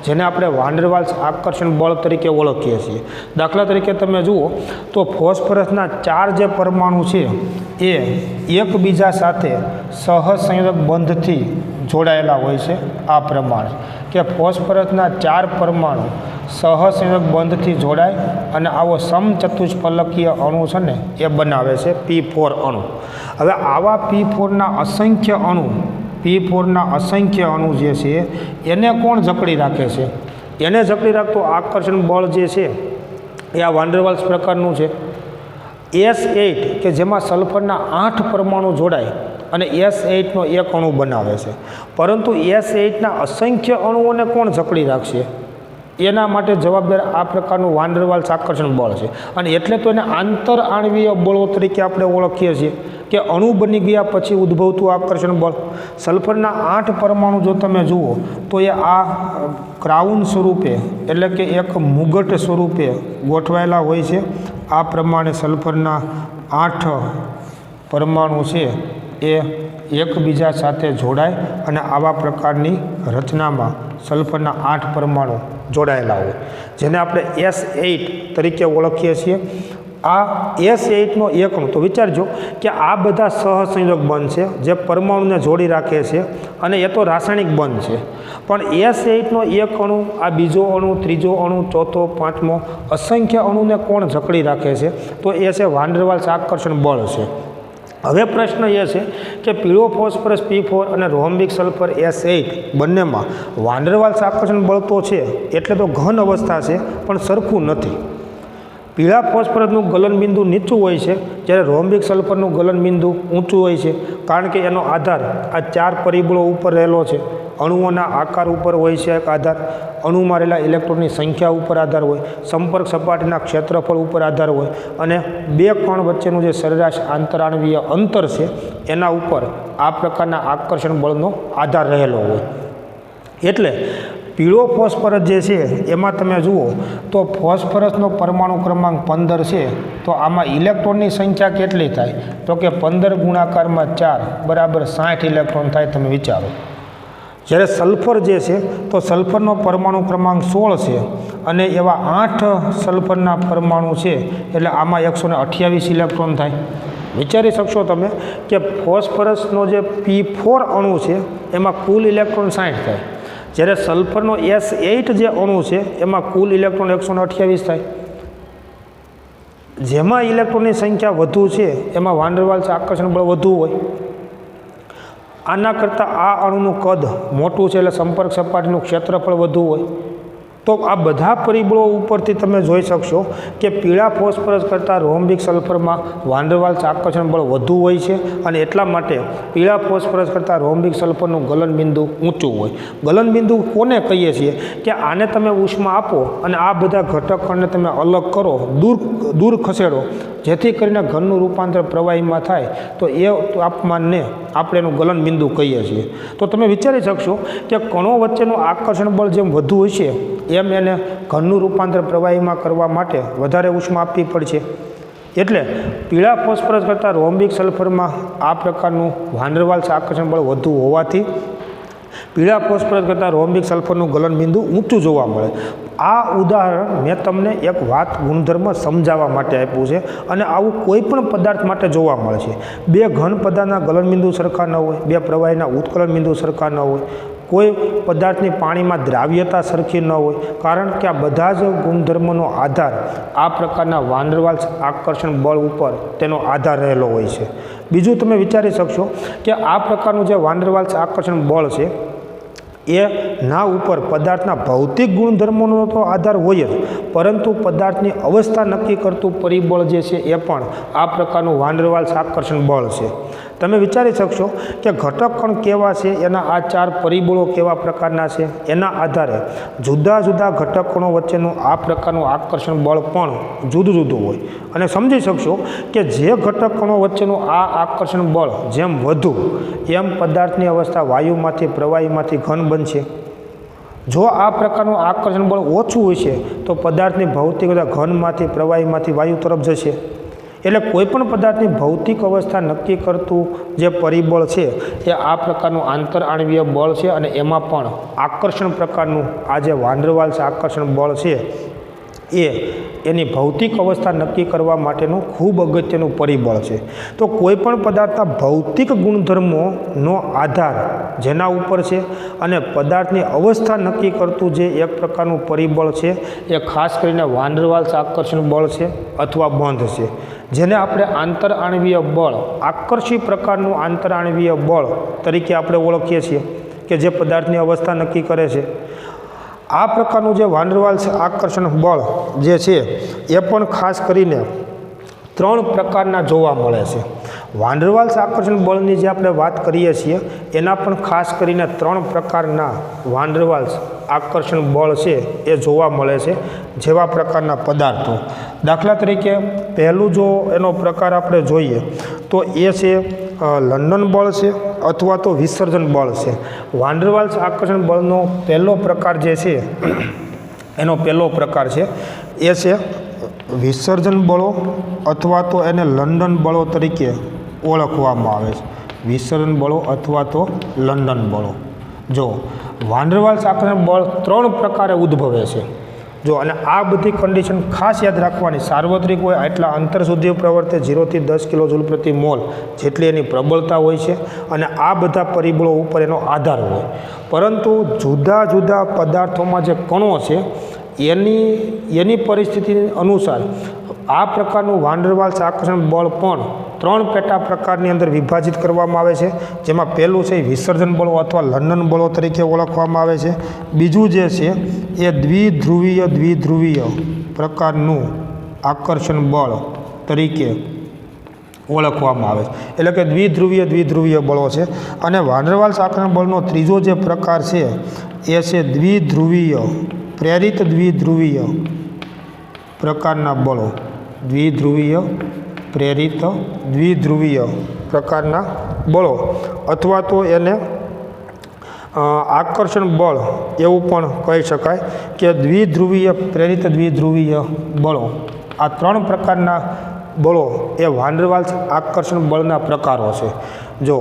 જેને આપણે વાન ડેર વાલ્સ આકર્ષણ બળ તરીકે ઓળખીએ છીએ. દાખલા તરીકે તમે જુઓ તો ફોસ્ફરસના 4 જે પરમાણુ છે એ એકબીજા સાથે સહસંયોજક બંધથી જોડાયેલા હોય છે. આ પ્રમાણે કે ફોસ્ફરસના 4 પરમાણુ સહસંયોજક બંધથી જોડાય અને આવો સમચતુષ્ફલકીય અણુ છે ને એ બનાવે છે P4 અણુ. હવે આવા P4ના અસંખ્ય અણુ જે છે એને કોણ જકડી રાખે છે? એને જકડી રાખતું આકર્ષણ બળ જે છે એ આ વાન ડેર વાલ્સ પ્રકારનું છે. S8 કે જેમાં સલ્ફરના 8 પરમાણુ જોડાય અને S8નો એક અણુ બનાવે છે. પરંતુ S8ના અસંખ્ય અણુઓને કોણ જકડી રાખશે? એના માટે જવાબદાર આ પ્રકારનું વાન ડેર વાલ્સ આકર્ષણ બળ છે. અને એટલે તો એને આંતરઆણવીય બળો તરીકે આપણે ઓળખીએ છીએ કે અણુ બની ગયા પછી ઉદ્ભવતું આકર્ષણ બળ. સલ્ફરના 8 પરમાણુ જો તમે જુઓ તો એ આ ક્રાઉન સ્વરૂપે એટલે કે એક મુગટ સ્વરૂપે ગોઠવાયેલા હોય છે. આ પ્રમાણે સલ્ફરના 8 પરમાણુ છે એ એકબીજા સાથે જોડાય અને આવા પ્રકારની રચનામાં સલ્ફરના 8 પરમાણુ જોડાયેલા હોય જેને આપણે S8 તરીકે ઓળખીએ છીએ. આ S8નો એક અણુ, તો વિચારજો કે આ બધા સહસંયોજક બંધ છે જે પરમાણુને જોડી રાખે છે અને એ તો રાસાયણિક બંધ છે, પણ S8નો એક અણુ, આ બીજો અણુ, ત્રીજો અણુ, ચોથો, પાંચમો, અસંખ્ય અણુને કોણ જકડી રાખે છે? તો એ છે વાન ડેર વાલ્સ આકર્ષણ બળ છે. હવે પ્રશ્ન એ છે કે પીળો ફોસ્ફરસ P4 અને રોમ્બિક સલ્ફર S8 બંનેમાં વાન ડેર વાલ્સ આકર્ષણ બળ તો છે, એટલે તો ઘન અવસ્થા છે, પણ સરખું નથી. પીળા ફોસ્ફરસનું ગલનબિંદુ નીચું હોય છે, જ્યારે રોમ્બિક સલ્ફરનું ગલનબિંદુ ઊંચું હોય છે, કારણ કે એનો આધાર આ 4 પરિબળો ઉપર રહેલો છે. અણુઓના આકાર ઉપર હોય છે એક આધાર, અણુમાં રહેલા ઇલેક્ટ્રોનની સંખ્યા ઉપર આધાર હોય, સંપર્ક સપાટીના ક્ષેત્રફળ ઉપર આધાર હોય, અને બે કણ વચ્ચેનું જે સરેરાશ આંતરાણવીય અંતર છે એના ઉપર આ પ્રકારના આકર્ષણ બળનો આધાર રહેલો હોય. એટલે પીળો ફોસ્ફરસ જે છે એમાં તમે જુઓ તો ફોસ્ફરસનો પરમાણુ ક્રમાંક 15 છે, તો આમાં ઇલેક્ટ્રોનની સંખ્યા કેટલી થાય? તો કે 15 ગુણાકારમાં 4 બરાબર 60 ઇલેક્ટ્રોન થાય. તમે વિચારો. જ્યારે સલ્ફર જે છે તો સલ્ફરનો પરમાણુ ક્રમાંક 16 છે અને એવા 8 સલ્ફરના પરમાણુ છે, એટલે આમાં 128 ઇલેક્ટ્રોન થાય. વિચારી શકશો તમે કે ફોસ્ફરસનો જે P4 અણુ છે એમાં કુલ ઇલેક્ટ્રોન 60 થાય, જ્યારે સલ્ફરનો S8 જે અણુ છે એમાં કુલ ઇલેક્ટ્રોન 128 થાય. જેમાં ઇલેક્ટ્રોનની સંખ્યા વધુ છે એમાં વાન ડેર વાલ્સ આકર્ષણ બળ વધુ હોય. આના કરતાં આ અણુનું કદ મોટું છે, એટલે સંપર્ક સપાટીનું ક્ષેત્રફળ વધુ હોય. તો આ બધા પરિબળો ઉપરથી તમે જોઈ શકશો કે પીળા ફોસ્ફરસ કરતાં રોમ્બિક સલ્ફરમાં વાન ડેર વાલ્સ આકર્ષણ બળ વધુ હોય છે, અને એટલા માટે પીળા ફોસ્ફરસ કરતાં રોમ્બિક સલ્ફરનું ગલનબિંદુ ઊંચું હોય. ગલનબિંદુ કોને કહીએ છીએ? કે આને તમે ઉષ્મા આપો અને આ બધા ઘટકોને તમે અલગ કરો, દૂર ખસેડો, જેથી કરીને ઘનનું રૂપાંતર પ્રવાહીમાં થાય, તો એ તાપમાનને આપણે એનું ગલનબિંદુ કહીએ છીએ. તો તમે વિચારી શકશો કે કણો વચ્ચેનું આકર્ષણ બળ જેમ વધુ હોય છે એમ એને ઘનનું રૂપાંતર પ્રવાહીમાં કરવા માટે વધારે ઉષ્મા આપવી પડશે. એટલે પીળા ફોસ્ફરસ કરતાં રોમ્બિક સલ્ફરમાં આ પ્રકારનું વાન ડેર વાલ્સ આકર્ષણ બળ વધુ હોવાથી પીળા ફોસ્ફરસ કરતાં રોમ્બિક સલ્ફરનું ગલનબિંદુ ઊંચું જોવા મળે. આ ઉદાહરણ મેં તમને એક વાત ગુણધર્મ સમજાવવા માટે આપ્યું છે, અને આવું કોઈ પણ પદાર્થ માટે જોવા મળે છે. બે ઘન પદાર્થના ગલનબિંદુ સરખા ન હોય, બે પ્રવાહીના ઉત્કલન બિંદુ સરખા ન હોય, કોઈ પદાર્થની પાણીમાં દ્રાવ્યતા સરખી ન હોય, કારણ કે આ બધા જ ગુણધર્મોનો આધાર આ પ્રકારના વાન ડેર વાલ્સ આકર્ષણ બળ ઉપર તેનો આધાર રહેલો હોય છે. બીજું તમે વિચારી શકશો કે આ પ્રકારનું જે વાન ડેર વાલ્સ આકર્ષણ બળ છે એ ના ઉપર પદાર્થના ભૌતિક ગુણધર્મોનો તો આધાર હોય જ, પરંતુ પદાર્થની અવસ્થા નક્કી કરતું પરિબળ જે છે એ પણ આ પ્રકારનું વાન ડેર વાલ્સ આકર્ષણ બળ છે. તમે વિચારી શકશો કે ઘટક કણ કેવા છે, એના આ 4 પરિબળો કેવા પ્રકારના છે, એના આધારે જુદા જુદા ઘટક કણો વચ્ચેનું આ પ્રકારનું આકર્ષણ બળ પણ જુદું જુદું હોય. અને સમજી શકશો કે જે ઘટક કણો વચ્ચેનું આ આકર્ષણ બળ જેમ વધુ એમ પદાર્થની અવસ્થા વાયુમાંથી પ્રવાહીમાંથી ઘન બનશે. જો આ પ્રકારનું આકર્ષણ બળ ઓછું હોય છે તો પદાર્થની ભૌતિકતા ઘનમાંથી પ્રવાહીમાંથી વાયુ તરફ જશે. એટલે કોઈપણ પદાર્થની ભૌતિક અવસ્થા નક્કી કરતું જે પરિબળ છે એ આ પ્રકારનું આંતરઆણવીય બળ છે, અને એમાં પણ આકર્ષણ પ્રકારનું આ જે વાન ડેર વાલ્સ આકર્ષણ બળ છે એ એની ભૌતિક અવસ્થા નક્કી કરવા માટેનું ખૂબ અગત્યનું પરિબળ છે. તો કોઈપણ પદાર્થના ભૌતિક ગુણધર્મોનો આધાર જેના ઉપર છે, અને પદાર્થની અવસ્થા નક્કી કરતું જે એક પ્રકારનું પરિબળ છે એ ખાસ કરીને વાન ડેર વાલ્સ આકર્ષણ બળ છે અથવા બંધ છે, જેને આપણે આંતરઆણવીય બળ, આકર્ષી પ્રકારનું આંતરઆણવીય બળ તરીકે આપણે ઓળખીએ છીએ, કે જે પદાર્થની અવસ્થા નક્કી કરે છે. આ પ્રકારનું જે વાન ડેર વાલ્સ આકર્ષણ બળ જે છે એ પણ ખાસ કરીને 3 પ્રકારના જોવા મળે છે. વાન ડેર વાલ્સ આકર્ષણ બળની જે આપણે વાત કરીએ છીએ એના પણ ખાસ કરીને 3 પ્રકારના વાન ડેર વાલ્સ આકર્ષણ બળ છે એ જોવા મળે છે. જેવા પ્રકારના પદાર્થો, દાખલા તરીકે પહેલું જો એનો પ્રકાર આપણે જોઈએ તો એ છે લંડન બળ છે અથવા તો વિસર્જન બળ છે. વાન ડેર વાલ્સ આકર્ષણ બળનો પહેલો પ્રકાર જે છે એનો પહેલો પ્રકાર છે એ છે વિસર્જન બળો, અથવા તો એને લંડન બળો તરીકે ઓળખવામાં આવે છે. વિસર્જન બળો અથવા તો લંડન બળો. જો વાન ડેર વાલ્સ આકર્ષણ બળ 3 પ્રકારે ઉદ્ભવે છે. જો અને આ બધી કન્ડિશન ખાસ યાદ રાખવાની. સાર્વત્રિક હોય એટલા અંતર સુધી પ્રવર્તે 0 થી 10 કિલો જૂલ પ્રતિ મોલ જેટલી એની પ્રબળતા હોય છે અને આ બધા પરિબળો ઉપર એનો આધાર હોય. પરંતુ જુદા જુદા પદાર્થોમાં જે કણો છે એની પરિસ્થિતિ અનુસાર આ પ્રકારનું વાન ડર વાલ્સ આકર્ષણ બળ પણ 3 પેટા પ્રકારની અંદર વિભાજિત કરવામાં આવે છે. જેમાં પહેલું છે એ વિસર્જન બળો અથવા લંડન બળો તરીકે ઓળખવામાં આવે છે. બીજું જે છે એ દ્વિધ્રુવીય પ્રકારનું આકર્ષણ બળ તરીકે ઓળખવામાં આવે છે. એટલે કે દ્વિધ્રુવીય બળો છે. અને વાન ડર વાલ્સ આકર્ષણ બળનો ત્રીજો જે પ્રકાર છે એ છે પ્રેરિત દ્વિધ્રુવીય પ્રકારના બળો. પ્રેરિત દ્વિધ્રુવીય પ્રકારના બળો અથવા તો એને આકર્ષણ બળ એવું પણ કહી શકાય કે પ્રેરિત દ્વિધ્રુવીય બળો. આ 3 પ્રકારના બળો એ વાન ડર વાલ્સ આકર્ષણ બળના પ્રકારો છે. જો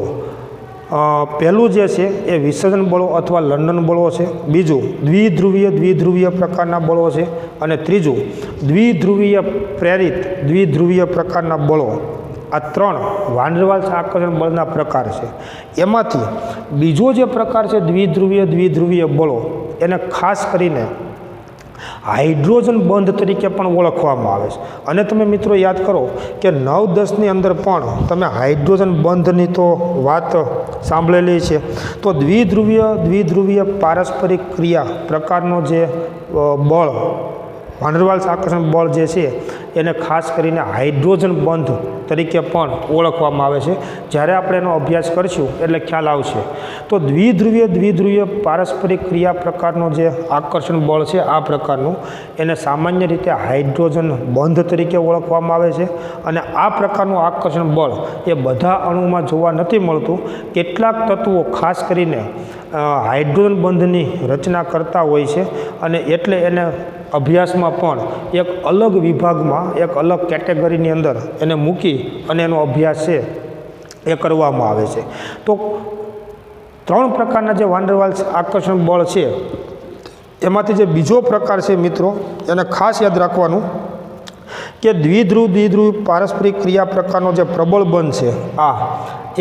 પહેલું જે છે એ વિસર્જન બળો અથવા લંડન બળો છે. બીજું દ્વિધ્રુવીય પ્રકારના બળો છે. અને ત્રીજું પ્રેરિત દ્વિધ્રુવીય પ્રકારના બળો. આ 3 વાન ડર વાલ્સ આકર્ષણ બળના પ્રકાર છે. એમાંથી બીજો જે પ્રકાર છે દ્વિધ્રુવીય બળો એને ખાસ કરીને હાઇડ્રોજન બંધ તરીકે પણ ઓળખવામાં આવે છે. અને તમે મિત્રો યાદ કરો કે 9-10ની અંદર પણ તમે હાઇડ્રોજન બંધની તો વાત સાંભળેલી છે. તો દ્વિધ્રુવીય પારસ્પરિક ક્રિયા પ્રકારનો જે બળ વાન ડર વાલ્સ આકર્ષણ બળ જે છે એને ખાસ કરીને હાઇડ્રોજન બંધ તરીકે પણ ઓળખવામાં આવે છે. જ્યારે આપણે એનો અભ્યાસ કરીશું એટલે ખ્યાલ આવશે. તો દ્વિધ્રુવીય પારસ્પરિક ક્રિયા પ્રકારનો જે આકર્ષણ બળ છે આ પ્રકારનું એને સામાન્ય રીતે હાઇડ્રોજન બંધ તરીકે ઓળખવામાં આવે છે. અને આ પ્રકારનું આકર્ષણ બળ એ બધા અણુમાં જોવા નથી મળતું. કેટલાક તત્વો ખાસ કરીને હાઇડ્રોજન બંધની રચના કરતા હોય છે અને એટલે એને અભ્યાસમાં પણ એક અલગ વિભાગમાં એક અલગ કેટેગરીની અંદર એને મૂકી અને એનો અભ્યાસ છે એ કરવામાં આવે છે. તો 3 પ્રકારના જે વાન ડર વાલ્સ આકર્ષણ બળ છે એમાંથી જે બીજો પ્રકાર છે મિત્રો એને ખાસ યાદ રાખવાનું કે દ્વિધ્રુવ પારસ્પરિક ક્રિયા પ્રકારનો જે પ્રબળ બંધ છે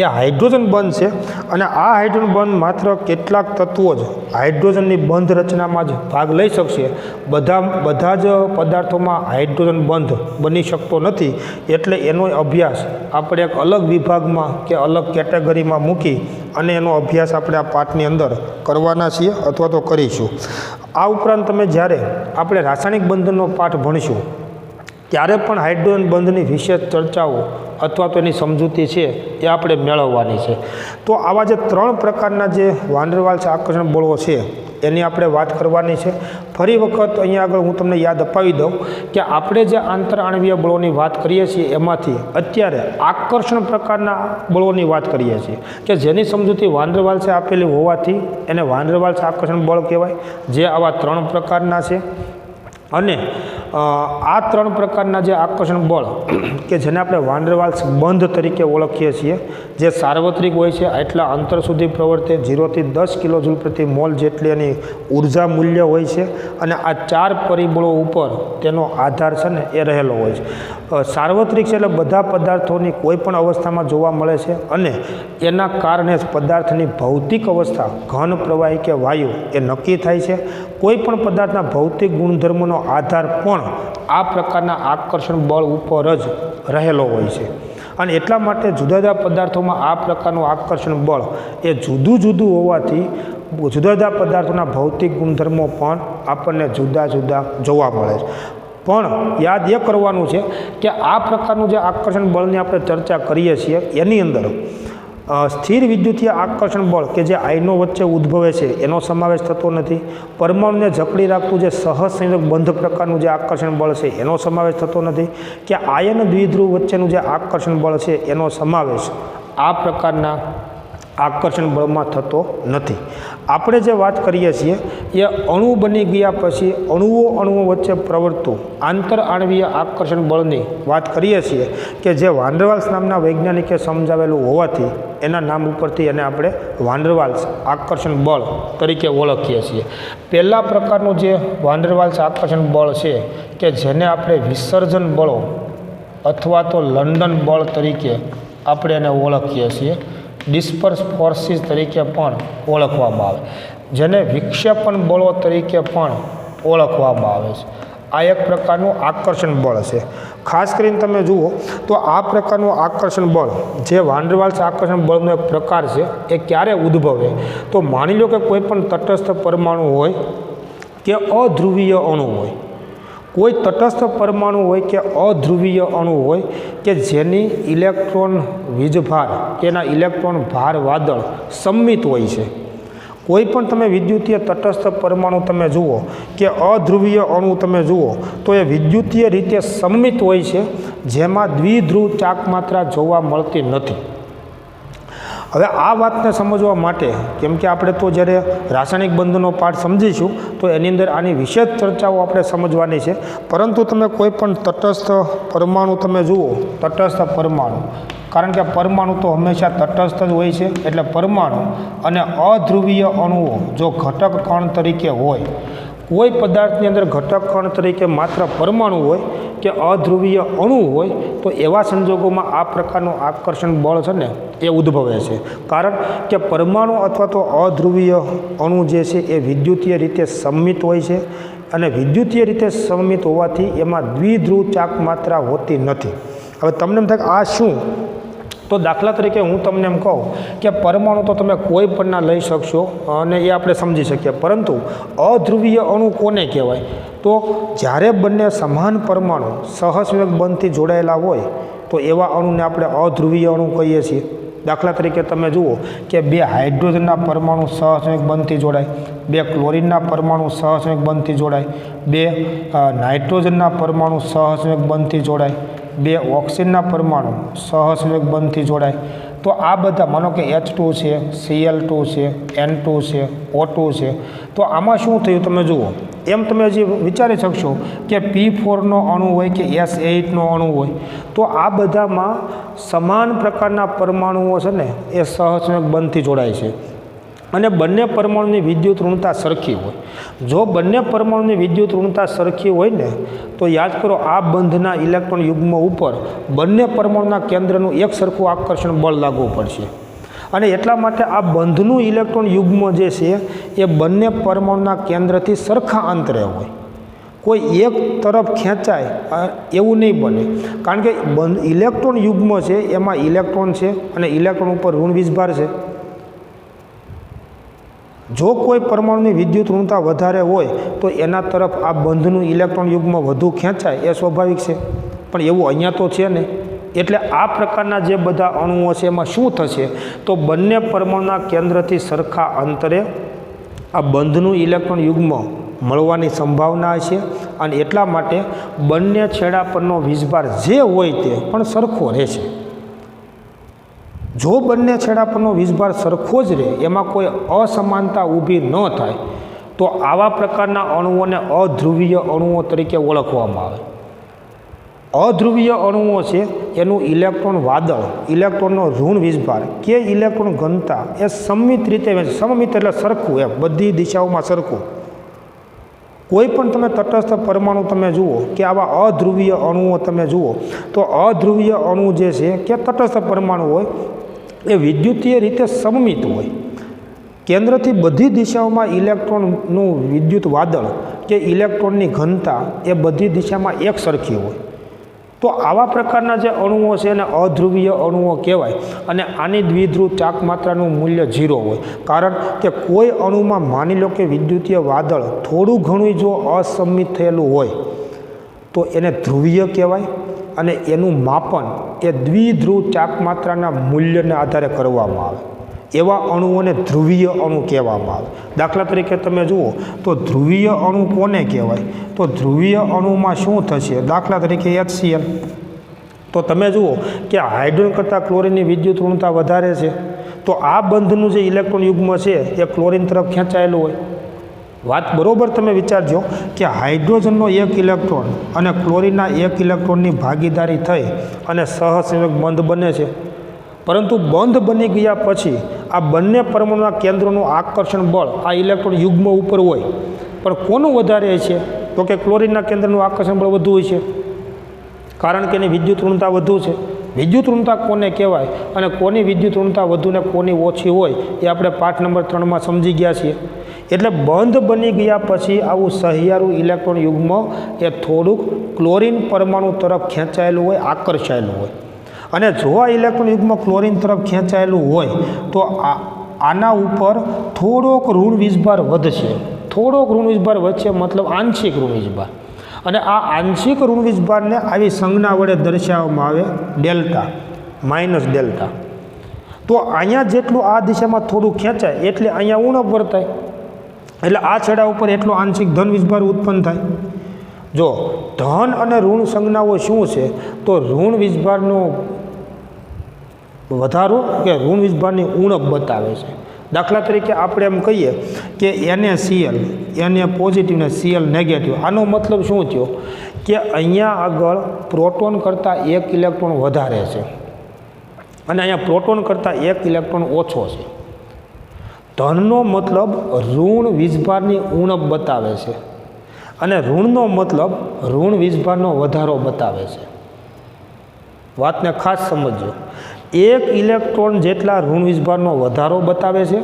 એ હાઇડ્રોજન બંધ છે. અને આ હાઇડ્રોજન બંધ માત્ર કેટલાક તત્વો જ હાઇડ્રોજનની બંધ રચનામાં જ ભાગ લઈ શકશે. બધા જ પદાર્થોમાં હાઇડ્રોજન બંધ બની શકતો નથી. એટલે એનો અભ્યાસ આપણે એક અલગ વિભાગમાં કે અલગ કેટેગરીમાં મૂકી અને એનો અભ્યાસ આપણે આ પાઠની અંદર કરવાના છીએ અથવા તો કરીશું. આ ઉપરાંત તમે જ્યારે આપણે રાસાયણિક બંધનનો પાઠ ભણીશું ત્યારે પણ હાઇડ્રોજન બંધની વિશેષ ચર્ચાઓ અથવા તો એની સમજૂતી છે એ આપણે મેળવવાની છે. તો આવા જે 3 પ્રકારના જે વાન ડર વાલ્સ આકર્ષણ બળો છે એની આપણે વાત કરવાની છે. ફરી વખત અહીંયા આગળ હું તમને યાદ અપાવી દઉં કે આપણે જે આંતરઆણવીય બળોની વાત કરીએ છીએ એમાંથી અત્યારે આકર્ષણ પ્રકારના બળોની વાત કરીએ છીએ કે જેની સમજૂતી વાન ડર વાલ્સે આપેલી હોવાથી એને વાન ડર વાલ્સ આકર્ષણ બળ કહેવાય. જે આવા 3 પ્રકારના છે. અને આ 3 પ્રકારના જે આકર્ષણ બળ કે જેને આપણે વાન ડર વાલ્સ બંધ તરીકે ઓળખીએ છીએ જે સાર્વત્રિક હોય છે એટલા અંતર સુધી પ્રવર્તે 0 થી 10 કિલો જૂલ પ્રતિ મોલ જેટલી એની ઉર્જા મૂલ્ય હોય છે. અને આ 4 પરિબળો ઉપર તેનો આધાર છે ને એ રહેલો હોય છે. સાર્વત્રિક છે એટલે બધા પદાર્થોની કોઈ પણ અવસ્થામાં જોવા મળે છે અને એના કારણે જ પદાર્થની ભૌતિક અવસ્થા ઘન પ્રવાહી કે વાયુ એ નક્કી થાય છે. કોઈ પણ પદાર્થના ભૌતિક ગુણધર્મોનો આધાર પણ આ પ્રકારના આકર્ષણ બળ ઉપર જ રહેલો હોય છે. અને એટલા માટે જુદા જુદા પદાર્થોમાં આ પ્રકારનું આકર્ષણ બળ એ જુદું હોવાથી જુદા જુદા પદાર્થોના ભૌતિક ગુણધર્મો પણ આપણને જુદા જોવા મળે છે. પણ યાદ એ કરવાનું છે કે આ પ્રકારનું જે આકર્ષણ બળની આપણે ચર્ચા કરીએ છીએ એની અંદર સ્થિર વિદ્યુતીય આકર્ષણ બળ કે જે આયનો વચ્ચે ઉદ્ભવે છે એનો સમાવેશ થતો નથી. પરમાણુને જકડી રાખતું જે સહસંયોજક બંધ પ્રકારનું જે આકર્ષણ બળ છે એનો સમાવેશ થતો નથી. કે આયન દ્વિધ્રુવ વચ્ચેનું જે આકર્ષણ બળ છે એનો સમાવેશ આ પ્રકારના આકર્ષણ બળમાં થતો નથી. આપણે જે વાત કરીએ છીએ એ અણુ બની ગયા પછી અણુઓ વચ્ચે પ્રવર્તતું આંતરઆણવીય આકર્ષણ બળની વાત કરીએ છીએ કે જે વાન્ડરવાલ્સ નામના વૈજ્ઞાનિકે સમજાવેલું હોવાથી એના નામ ઉપરથી એને આપણે વાન્ડરવાલ્સ આકર્ષણ બળ તરીકે ઓળખીએ છીએ. પહેલા પ્રકારનું જે વાન્ડરવાલ્સ આકર્ષણ બળ છે કે જેને આપણે વિસર્જન બળો અથવા તો લંડન બળ તરીકે આપણે એને ઓળખીએ છીએ. ડિસ્પર્સ ફોર્સીસ તરીકે પણ ઓળખવામાં આવે, જેને વિક્ષેપણ બળો તરીકે પણ ઓળખવામાં આવે છે. આ એક પ્રકારનું આકર્ષણ બળ છે. ખાસ કરીને તમે જુઓ તો આ પ્રકારનું આકર્ષણ બળ જે વાન્ડરવાલ્સ આકર્ષણ બળનો એક પ્રકાર છે એ ક્યારે ઉદ્ભવે તો માની લો કે કોઈ પણ તટસ્થ પરમાણુ હોય કે અધ્રુવીય અણુ હોય, કોઈ તટસ્થ પરમાણુ હોય કે અધ્રુવીય અણુ હોય કે જેની ઇલેક્ટ્રોન વીજભાર કે એના ઇલેક્ટ્રોન ભાર વાદળ સમમિત હોય છે. કોઈ પણ તમે વિદ્યુતીય તટસ્થ પરમાણુ તમે જુઓ કે અધ્રુવીય અણુ તમે જુઓ તો એ વિદ્યુતીય રીતે સમમિત હોય છે, જેમાં દ્વિધ્રુવ ચાકમાત્રા જોવા મળતી નથી. હવે આ વાતને સમજવા માટે કેમ કે આપણે તો જ્યારે રાસાયણિક બંધનો પાઠ સમજીશું તો એની અંદર આની વિશેષ ચર્ચાઓ આપણે સમજવાની છે. પરંતુ તમે કોઈ પણ તટસ્થ પરમાણુ તમે જુઓ, તટસ્થ પરમાણુ, કારણ કે પરમાણુ તો હંમેશા તટસ્થ જ હોય છે, એટલે પરમાણુ અને અધ્રુવીય અણુઓ જો ઘટક કણ તરીકે હોય, કોઈ પદાર્થની અંદર ઘટક કણ તરીકે માત્ર પરમાણુ હોય કે અધ્રુવીય અણુ હોય તો એવા સંજોગોમાં આ પ્રકારનું આકર્ષણ બળ છે ને એ ઉદ્ભવે છે. કારણ કે પરમાણુ અથવા તો અધ્રુવીય અણુ જે છે એ વિદ્યુતીય રીતે સમમિત હોય છે અને વિદ્યુતીય રીતે સમમિત હોવાથી એમાં દ્વિધ્રુવ ચાકમાત્રા હોતી નથી. હવે તમને એમ થાય કે આ શું? તો દાખલા તરીકે હું તમને એમ કહું કે પરમાણુ તો તમે કોઈ પણના લઈ શકશો અને એ આપણે સમજી શકીએ, પરંતુ અધ્રુવીય અણુ કોને કહેવાય? તો જ્યારે બંને સમાન પરમાણુ સહસંયોજક બંધથી જોડાયેલા હોય તો એવા અણુને આપણે અધ્રુવીય અણુ કહીએ છીએ. દાખલા તરીકે તમે જુઓ કે બે હાઇડ્રોજનના પરમાણુ સહસંયોજક બંધથી જોડાય, બે ક્લોરિનના પરમાણુ સહસંયોજક બંધથી જોડાય, બે નાઇટ્રોજનના પરમાણુ સહસંયોજક બંધથી જોડાય, બે ઓક્સિજનના પરમાણુ સહસંયોજક બંધથી જોડાય. તો આ બધા માનો કે H2 છે, Cl2 છે, N2 છે, O2 છે, તો આમાં શું થયું તમે જુઓ. એમ તમે હજી વિચારી શકશો કે P4નો અણુ હોય કે S8નો અણુ હોય તો આ બધામાં સમાન પ્રકારના પરમાણુઓ છે ને એ સહસંયોજક બંધથી જોડાય છે અને બંને પરમાણુની વિદ્યુત ઋણતા સરખી હોય. જો બંને પરમાણુની વિદ્યુત ઋણતા સરખી હોય ને તો યાદ કરો આ બંધના ઇલેક્ટ્રોન યુગ્મ ઉપર બંને પરમાણુના કેન્દ્રનું એક સરખું આકર્ષણ બળ લાગવું પડશે. અને એટલા માટે આ બંધનું ઇલેક્ટ્રોન યુગ્મ જે છે એ બંને પરમાણુના કેન્દ્રથી સરખા અંતરે હોય. કોઈ એક તરફ ખેંચાય એવું નહીં બને, કારણ કે ઇલેક્ટ્રોન યુગ્મ છે એમાં ઇલેક્ટ્રોન છે અને ઇલેક્ટ્રોન ઉપર ઋણ વીજભાર છે. જો કોઈ પરમાણુની વિદ્યુત ઋણતા વધારે હોય તો એના તરફ આ બંધનું ઇલેક્ટ્રોન યુગ્મ વધુ ખેંચાય, એ સ્વાભાવિક છે, પણ એવું અહીંયા તો છે ને. એટલે આ પ્રકારના જે બધા અણુઓ છે એમાં શું થશે તો બંને પરમાણુના કેન્દ્રથી સરખા અંતરે આ બંધનું ઇલેક્ટ્રોન યુગ્મ મળવાની સંભાવના છે અને એટલા માટે બંને છેડા પરનો વીજભાર જે હોય તે પણ સરખો રહેશે. જો બંને છેડા પરનો વીજભાર સરખો જ રહે, એમાં કોઈ અસમાનતા ઊભી ન થાય તો આવા પ્રકારના અણુઓને અધ્રુવીય અણુઓ તરીકે ઓળખવામાં આવે. અધ્રુવીય અણુઓ છે એનું ઇલેક્ટ્રોન વાદળ, ઇલેક્ટ્રોનનો ઋણ વીજભાર કે ઇલેક્ટ્રોન ઘનતા એ સમમિત રીતે, સમમિત એટલે સરખું, એમ બધી દિશાઓમાં સરખું. કોઈ પણ તમે તટસ્થ પરમાણુ તમે જુઓ કે આવા અધ્રુવીય અણુઓ તમે જુઓ તો અધ્રુવીય અણુ જે છે કે તટસ્થ પરમાણુ હોય એ વિદ્યુતીય રીતે સમમિત હોય. કેન્દ્રથી બધી દિશાઓમાં ઇલેક્ટ્રોનનું વિદ્યુત વાદળ કે ઇલેક્ટ્રોનની ઘનતા એ બધી દિશામાં એક સરખી હોય. તો આવા પ્રકારના જે અણુઓ છે એને અધ્રુવીય અણુઓ કહેવાય અને આની દ્વિધ્રુવ ચાકમાત્રાનું મૂલ્ય 0 હોય. કારણ કે કોઈ અણુમાં માની લો કે વિદ્યુતીય વાદળ થોડું ઘણું જો અસમમિત થયેલું હોય તો એને ધ્રુવીય કહેવાય અને એનું માપન એ દ્વિધ્રુવ ચાકમાત્રાના મૂલ્યને આધારે કરવામાં આવે. એવા અણુઓને ધ્રુવીય અણુ કહેવામાં આવે. દાખલા તરીકે તમે જુઓ તો ધ્રુવીય અણુ કોને કહેવાય? તો ધ્રુવીય અણુમાં શું થશે? દાખલા તરીકે HCl. તો તમે જુઓ કે હાઇડ્રોજન કરતાં ક્લોરિનની વિદ્યુત ઋણતા વધારે છે, તો આ બંધનું જે ઇલેક્ટ્રોન યુગ્મ છે એ ક્લોરીન તરફ ખેંચાયેલું હોય. વાત બરાબર તમે વિચારજો કે હાઇડ્રોજનનો એક ઇલેક્ટ્રોન અને ક્લોરીનના એક ઇલેક્ટ્રોનની ભાગીદારી થઈ અને સહસંયોજક બંધ બને છે. પરંતુ બંધ બની ગયા પછી આ બંને પરમાણુના કેન્દ્રોનું આકર્ષણ બળ આ ઇલેક્ટ્રોન યુગ્મ ઉપર હોય. પણ કોનું વધારે છે? તો કે ક્લોરીનના કેન્દ્રનું આકર્ષણ બળ વધુ હોય છે, કારણ કે એની વિદ્યુત ઋણતા વધુ છે. વિદ્યુત ઋણતા કોને કહેવાય અને કોની વિદ્યુત ઋણતા વધુ ને કોની ઓછી હોય એ આપણે પાઠ નંબર 3માં સમજી ગયા છીએ. એટલે બંધ બની ગયા પછી આવું સહિયારું ઇલેક્ટ્રોન યુગ્મ એ થોડુંક ક્લોરીન પરમાણુ તરફ ખેંચાયેલું હોય, આકર્ષાયેલું હોય. અને જો આ ઇલેક્ટ્રોન યુગ્મ ક્લોરીન તરફ ખેંચાયેલું હોય તો આના ઉપર થોડોક ઋણ વીજભાર વધશે. થોડોક ઋણ વીજભાર વધશે મતલબ આંશિક ઋણ વીજભાર. અને આ આંશિક ઋણ વીજભારને આવી સંજ્ઞા વડે દર્શાવવામાં આવે ડેલ્ટા, માઇનસ ડેલ્ટા. તો અહીંયા જેટલું આ દિશામાં થોડું ખેંચાય એટલે અહીંયા ઉણપ વર્તાય, એટલે આ છેડા ઉપર એટલો આંશિક ધન વીજભાર ઉત્પન્ન થાય. જો ધન અને ઋણ સંજ્ઞાઓ શું છે? તો ઋણ વીજભારનો વધારો કે ઋણ વીજભારની ઉણપ બતાવે છે. દાખલા તરીકે આપણે એમ કહીએ કે NaCl, Na પોઝિટિવ ને Cl નેગેટિવ. આનો મતલબ શું થયો કે અહીંયા આગળ પ્રોટોન કરતાં એક ઇલેક્ટ્રોન વધારે છે અને અહીંયા પ્રોટોન કરતાં એક ઇલેક્ટ્રોન ઓછો છે. ધનનો મતલબ ઋણ વીજભારની ઉણપ બતાવે છે અને ઋણનો મતલબ ઋણ વીજભારનો વધારો બતાવે છે. વાતને ખાસ સમજજો. એક ઇલેક્ટ્રોન જેટલા ઋણ વીજભારનો વધારો બતાવે છે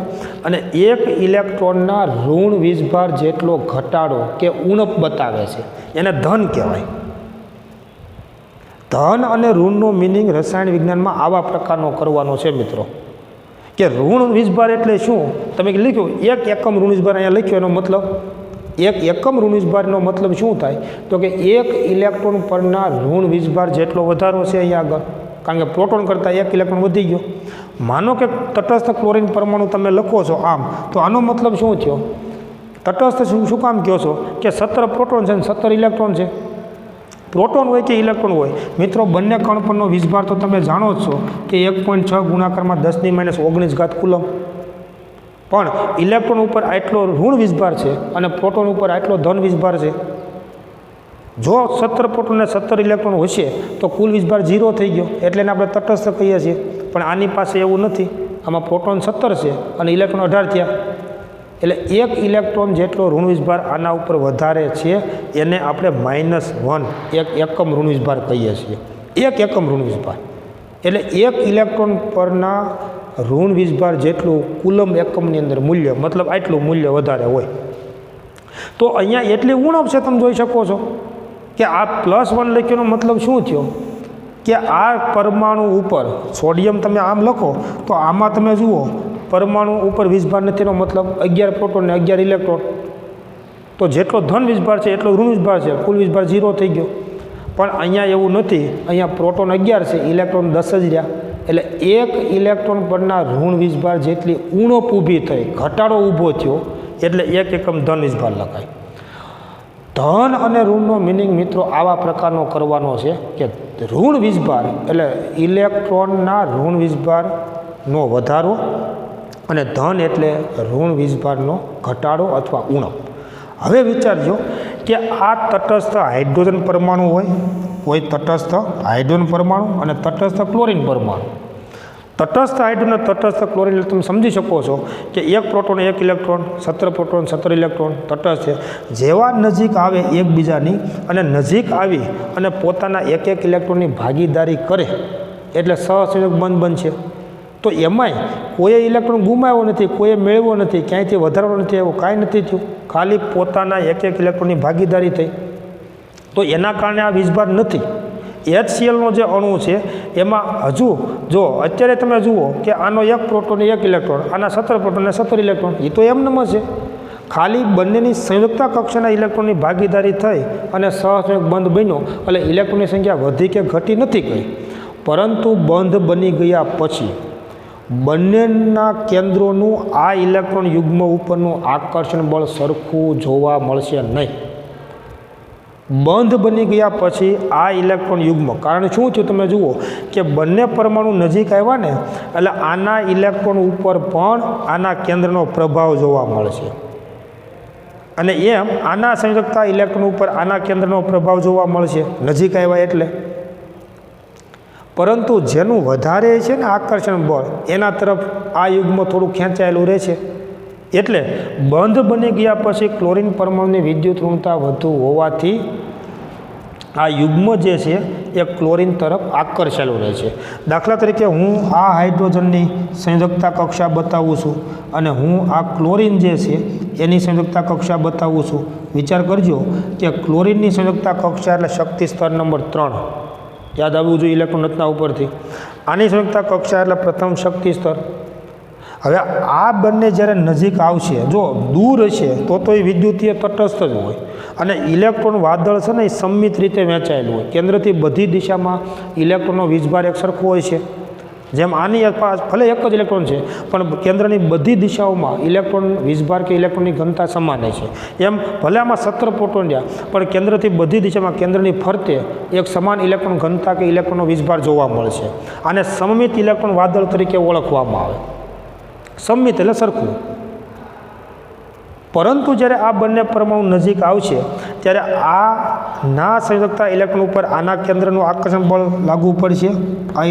અને એક ઇલેક્ટ્રોનના ઋણ વીજભાર જેટલો ઘટાડો કે ઉણપ બતાવે છે. એને ધન કહેવાય. ધન અને ઋણનો મિનિંગ રસાયણ વિજ્ઞાનમાં આવા પ્રકારનો કરવાનો છે મિત્રો, કે ઋણ વીજભાર એટલે શું? તમે લખ્યું એક એકમ ઋણ વીજભાર, અહીંયા લખ્યું એનો મતલબ એક એકમ ઋણ વીજભારનો મતલબ શું થાય? તો કે એક ઇલેક્ટ્રોન પરના ઋણ વીજભાર જેટલો વધારો છે અહીંયા આગળ, કારણ કે પ્રોટોન કરતાં એક ઇલેક્ટ્રોન વધી ગયો. માનો કે તટસ્થ ક્લોરીન પરમાણુ તમે લખો છો આમ, તો આનો મતલબ શું થયો? તટસ્થ શું કામ કહો છો? કે 17 પ્રોટોન છે અને 17 ઇલેક્ટ્રોન છે. પ્રોટોન હોય કે ઇલેક્ટ્રોન હોય મિત્રો, બંને કણ પરનો વીજભાર તો તમે જાણો જ છો કે 1.6 ગુણાકારમાં 10⁻⁹ કુલમ. પણ ઇલેક્ટ્રોન ઉપર આટલો ઋણ વીજભાર છે અને પ્રોટોન ઉપર આટલો ધન વીજભાર છે. જો 17 પ્રોટોન અને 17 ઇલેક્ટ્રોન હશે તો કુલ વીજભાર 0 થઈ ગયો, એટલે એને આપણે તટસ્થ કહીએ છીએ. પણ આની પાસે એવું નથી, આમાં પ્રોટોન 17 છે અને ઇલેક્ટ્રોન 18 થયા, એટલે એક ઇલેક્ટ્રોન જેટલો ઋણ વીજભાર આના ઉપર વધારે છે, એને આપણે -1 એક એકમ ઋણ વીજભાર કહીએ છીએ. એક એકમ ઋણ વીજભાર એટલે એક ઇલેક્ટ્રોન પરના ઋણ વીજભાર જેટલું કુલમ એકમની અંદર મૂલ્ય, મતલબ આટલું મૂલ્ય વધારે હોય. તો અહીંયા એટલી ઉણપ છે, તમે જોઈ શકો છો કે આ +1 લખ્યોનો મતલબ શું થયો? કે આ પરમાણુ ઉપર સોડિયમ તમે આમ લખો તો આમાં તમે જુઓ પરમાણુ ઉપર વીજભાર નથી, એનો મતલબ 11 પ્રોટોન ને 11 ઇલેક્ટ્રોન. તો જેટલો ધન વીજભાર છે એટલો ઋણ વીજભાર છે, કુલ વીજભાર 0 થઈ ગયો. પણ અહીંયા એવું નથી, અહીંયા પ્રોટોન 11 છે, ઇલેક્ટ્રોન 10 જ રહ્યા. એટલે એક ઇલેક્ટ્રોન પરના ઋણ વીજભાર જેટલી ઉણપ ઊભી થઈ, ઘટાડો ઊભો થયો, એટલે એક એકમ ધન વીજભાર લખાય. ધન અને ઋણનો મિનિંગ મિત્રો આવા પ્રકારનો કરવાનો છે કે ઋણ વીજભાર એટલે ઇલેક્ટ્રોનના ઋણ વીજભારનો વધારો અને ધન એટલે ઋણ વીજભારનો ઘટાડો અથવા ઉણપ. હવે વિચારજો કે આ તટસ્થ હાઇડ્રોજન પરમાણુ હોય તટસ્થ હાઇડ્રોજન પરમાણુ અને તટસ્થ ક્લોરીન પરમાણુ. તટસ્થ હાઇડ્રોજન અને તટસ્થ ક્લોરીન તમે સમજી શકો છો કે એક પ્રોટોન એક ઇલેક્ટ્રોન, 17 પ્રોટોન 17 ઇલેક્ટ્રોન તટસ્થ છે. જેવા નજીક આવે એકબીજાની અને નજીક આવી અને પોતાના એક એક ઇલેક્ટ્રોનની ભાગીદારી કરે એટલે સહસંયોજક બંધ બનશે. તો એમાંય કોઈએ ઇલેક્ટ્રોન ગુમાવ્યો નથી, કોઈએ મેળવ્યો નથી, ક્યાંયથી વધારવાનો નથી, એવું કાંઈ નથી થયું, ખાલી પોતાના એક એક ઇલેક્ટ્રોનની ભાગીદારી થઈ. તો એના કારણે આ વીજભાર નથી. HClનો જે અણુ છે એમાં હજુ જો અત્યારે તમે જુઓ કે આનો એક પ્રોટોન એક ઇલેક્ટ્રોન, આના 17 પ્રોટોન અને 17 ઇલેક્ટ્રોન, એ તો એમનેમ છે, ખાલી બંનેની સંયુક્તા કક્ષાના ઇલેક્ટ્રોનની ભાગીદારી થઈ અને સહસંયોજક બંધ બન્યો, એટલે ઇલેક્ટ્રોનની સંખ્યા વધી કે ઘટી નથી ગઈ. પરંતુ બંધ બની ગયા પછી બંનેના કેન્દ્રોનું આ ઇલેક્ટ્રોન યુગ્મ ઉપરનું આકર્ષણ બળ સરખું જોવા મળશે નહીં. બંધ બની ગયા પછી આ ઇલેક્ટ્રોન યુગ્મ, કારણ શું થયું તમે જુઓ કે બંને પરમાણુ નજીક આવ્યા ને એટલે આના ઇલેક્ટ્રોન ઉપર પણ આના કેન્દ્રનો પ્રભાવ જોવા મળશે, અને એમ આના સંયોજકતા ઇલેક્ટ્રોન ઉપર આના કેન્દ્રનો પ્રભાવ જોવા મળશે નજીક આવ્યા એટલે. પરંતુ જેનું વધારે છે ને આકર્ષણ બળ એના તરફ આ યુગ્મ થોડું ખેંચાયેલું રહે છે, એટલે બંધ બની ગયા પછી ક્લોરીન પરમાણુની વિદ્યુત ઋણતા વધુ હોવાથી આ યુગ્મ જે છે એ ક્લોરીન તરફ આકર્ષેલું રહે છે. દાખલા તરીકે હું આ હાઇડ્રોજનની સંયોજકતા કક્ષા બતાવું છું અને હું આ ક્લોરીન જે છે એની સંયોજકતા કક્ષા બતાવું છું. વિચાર કરજો કે ક્લોરીનની સંયોજકતા કક્ષા એટલે શક્તિ સ્તર નંબર 3, યાદ આવવું જોઈએ ઇલેક્ટ્રોન રચના ઉપરથી. આની સંયોજકતા કક્ષા એટલે પ્રથમ શક્તિ સ્તર. હવે આ બંને જ્યારે નજીક આવશે, જો દૂર હશે તો એ વિદ્યુતીય તટસ્થ જ હોય, અને ઇલેક્ટ્રોન વાદળ છે ને એ સંમિત રીતે વહેંચાયેલું હોય. કેન્દ્રથી બધી દિશામાં ઇલેક્ટ્રોનનો વીજભાર એક સરખો હોય છે. જેમ આની ભલે એક જ ઇલેક્ટ્રોન છે પણ કેન્દ્રની બધી દિશાઓમાં ઇલેક્ટ્રોન વીજભાર કે ઇલેક્ટ્રોનની ઘનતા સમાન છે. એમ ભલે આમાં 17 પ્રોટોન રહ્યા પણ કેન્દ્રથી બધી દિશામાં કેન્દ્રની ફરતે એક સમાન ઇલેક્ટ્રોન ઘનતા કે ઇલેક્ટ્રોનનો વીજભાર જોવા મળશે. આને સમમિત ઇલેક્ટ્રોન વાદળ તરીકે ઓળખવામાં આવે. સમમિત એટલે સરખું. પરંતુ જ્યારે આ બંને પરમાણુ નજીક આવશે ત્યારે આ ના સંયોજકતા ઇલેક્ટ્રોન ઉપર આના કેન્દ્રનું આકર્ષણ બળ લાગુ પડશે. આ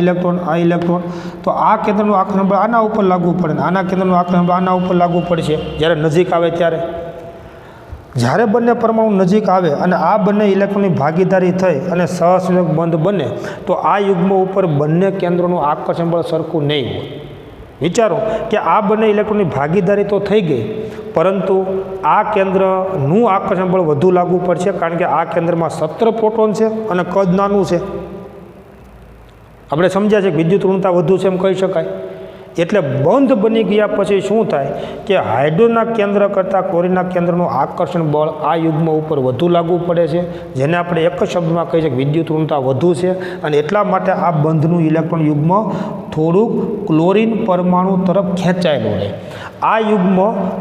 ઇલેક્ટ્રોન તો આ કેન્દ્રનું આકર્ષણ બળ આના ઉપર લાગુ પડે, આના કેન્દ્રનું આકર્ષણ બળ આના ઉપર લાગુ પડશે જ્યારે નજીક આવે ત્યારે. જ્યારે બંને પરમાણુ નજીક આવે અને આ બંને ઇલેક્ટ્રોનની ભાગીદારી થઈ અને સહસંયોજક બંધ બને તો આ યુગ્મ ઉપર બંને કેન્દ્રોનું આકર્ષણ બળ સરખું નહીં હોય. વિચારો કે આ બંને ઇલેક્ટ્રોનની ભાગીદારી તો થઈ ગઈ, પરંતુ આ કેન્દ્રનું આકર્ષણ બળ વધુ લાગુ પડશે, કારણ કે આ કેન્દ્રમાં 17 પ્રોટોન છે અને કદ નાનું છે. આપણે સમજ્યા છે કે વિદ્યુત ઋણતા વધુ છે એમ કહી શકાય. એટલે બંધ બની ગયા પછી શું થાય કે હાઇડ્રોજનના કેન્દ્ર કરતાં ક્લોરીનના કેન્દ્રનું આકર્ષણ બળ આ યુગ્મ ઉપર વધુ લાગુ પડે છે, જેને આપણે એક જ શબ્દમાં કહીએ છીએ કે વિદ્યુત ઋણતા વધુ છે. અને એટલા માટે આ બંધનું ઇલેક્ટ્રોન યુગ્મ થોડુંક ક્લોરીન પરમાણુ તરફ ખેંચાયેલું રહે. આ યુગ્મ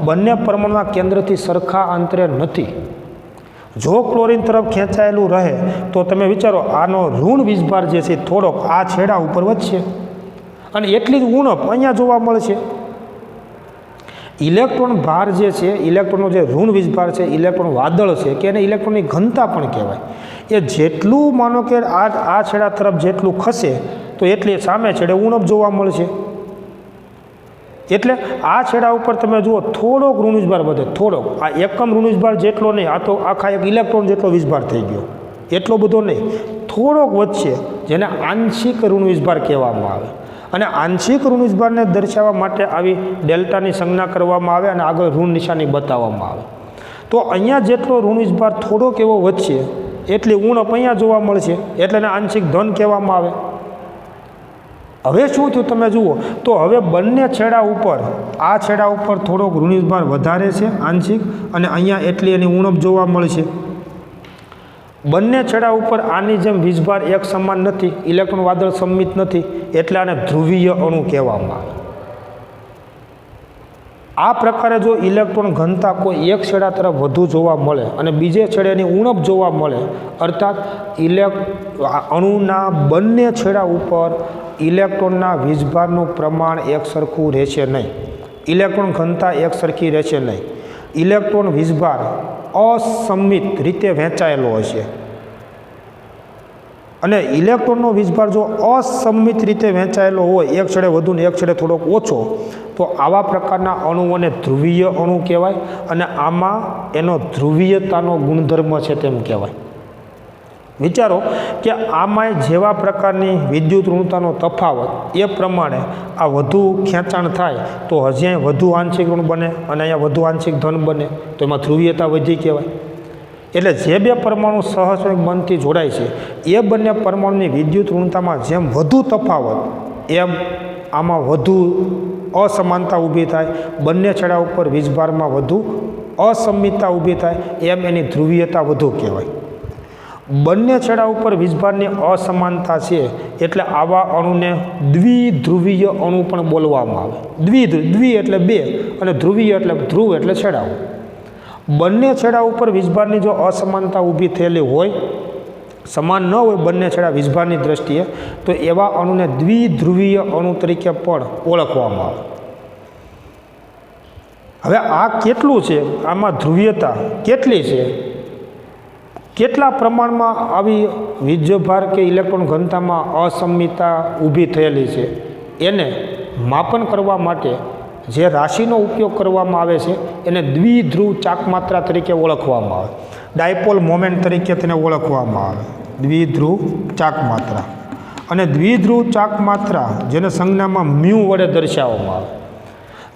બંને પરમાણુના કેન્દ્રથી સરખા અંતરે નથી. જો ક્લોરીન તરફ ખેંચાયેલું રહે તો તમે વિચારો આનો ઋણ વીજભાર જે છે થોડોક આ છેડા ઉપર વધશે, અને એટલી જ ઉણપ અહીંયા જોવા મળશે. ઇલેક્ટ્રોન ભાર જે છે, ઇલેક્ટ્રોનનો જે ઋણ વીજભાર છે, ઇલેક્ટ્રોન વાદળ છે કે એને ઇલેક્ટ્રોનની ઘનતા પણ કહેવાય, એ જેટલું માનો કે આ છેડા તરફ જેટલું ખસે તો એટલી સામે છેડે ઉણપ જોવા મળશે. એટલે આ છેડા ઉપર તમે જુઓ થોડોક ઋણ વીજભાર વધે, થોડોક. આ એકમ ઋણ વીજભાર જેટલો નહીં, આ તો આખા એક ઇલેક્ટ્રોન જેટલો વીજભાર થઈ ગયો, એટલો બધો નહીં, થોડોક વધશે, જેને આંશિક ઋણ વીજભાર કહેવામાં આવે. અને આંશિક ઋણ વીજભારને દર્શાવવા માટે આવી ડેલ્ટાની સંજ્ઞા કરવામાં આવે અને આગળ ઋણ નિશાની બતાવવામાં આવે. તો અહીંયા જેટલો ઋણ વીજભાર થોડોક એવો વધશે એટલી ઉણપ અહીંયા જોવા મળશે, એટલે એને આંશિક ધન કહેવામાં આવે. હવે શું થયું તમે જુઓ તો હવે બંને છેડા ઉપર, આ છેડા ઉપર થોડોક ઋણ વીજભાર વધારે છે આંશિક, અને અહીંયા એટલી એની ઉણપ જોવા મળશે. બંને છેડા ઉપર આની જેમ વીજભાર એક સમાન નથી, ઇલેક્ટ્રોન વાદળ સંમિત નથી, એટલે આને ધ્રુવીય અણુ કહેવામાં આવે. આ પ્રકારે જો ઇલેક્ટ્રોન ઘનતા કોઈ એક છેડા તરફ વધુ જોવા મળે અને બીજે છેડે એની ઉણપ જોવા મળે, અર્થાત અણુના બંને છેડા ઉપર ઇલેક્ટ્રોનના વીજભારનું પ્રમાણ એક સરખું રહેશે નહીં, ઇલેક્ટ્રોન ઘનતા એક સરખી રહેશે નહીં, ઇલેક્ટ્રોન વીજભાર અસંમિત રીતે વહેંચાયેલો હશે. અને ઇલેક્ટ્રોનનો વીજભાર જો અસંમિત રીતે વહેંચાયેલો હોય, એક છેડે વધુ ને એક છેડે થોડોક ઓછો, તો આવા પ્રકારના અણુઓને ધ્રુવીય અણુ કહેવાય, અને આમાં એનો ધ્રુવીયતાનો ગુણધર્મ છે તેમ કહેવાય. વિચારો કે આમાં જેવા પ્રકારની વિદ્યુત ઋણતાનો તફાવત એ પ્રમાણે આ વધુ ખેંચાણ થાય તો હજી અહીં વધુ આંશિક ઋણ બને અને અહીંયા વધુ આંશિક ધન બને, તો એમાં ધ્રુવીયતા વધી કહેવાય. એટલે જે બે પરમાણુ સહસંયોજક બંધથી જોડાય છે એ બંને પરમાણુની વિદ્યુત ઋણતામાં જેમ વધુ તફાવત એમ આમાં વધુ અસમાનતા ઊભી થાય, બંને છેડા ઉપર વીજભારમાં વધુ અસમિતતા ઊભી થાય, એમ એની ધ્રુવીયતા વધુ કહેવાય. બંને છેડા ઉપર વીજભારની અસમાનતા છે એટલે આવા અણુને દ્વિધ્રુવીય અણુ પણ બોલવામાં આવે. દ્વિ એટલે બે અને ધ્રુવીય એટલે ધ્રુવ એટલે છેડાઓ. બંને છેડા ઉપર વીજભારની જો અસમાનતા ઊભી થયેલી હોય, સમાન ન હોય બંને છેડા વીજભારની દ્રષ્ટિએ, તો એવા અણુને દ્વિધ્રુવીય અણુ તરીકે પણ ઓળખવામાં આવે. હવે આ કેટલું છે, આમાં ધ્રુવીયતા કેટલી છે, કેટલા પ્રમાણમાં આવી વીજભાર કે ઇલેક્ટ્રોન ઘનતામાં અસમિતતા ઊભી થયેલી છે, એને માપન કરવા માટે જે રાશિનો ઉપયોગ કરવામાં આવે છે એને દ્વિધ્રુવ ચાકમાત્રા તરીકે ઓળખવામાં આવે. ડાયપોલ મોમેન્ટ તરીકે તેને ઓળખવામાં આવે, દ્વિધ્રુવ ચાકમાત્રા. અને દ્વિધ્રુવ ચાકમાત્રા જેને સંજ્ઞામાં મ્યુ વડે દર્શાવવામાં આવે.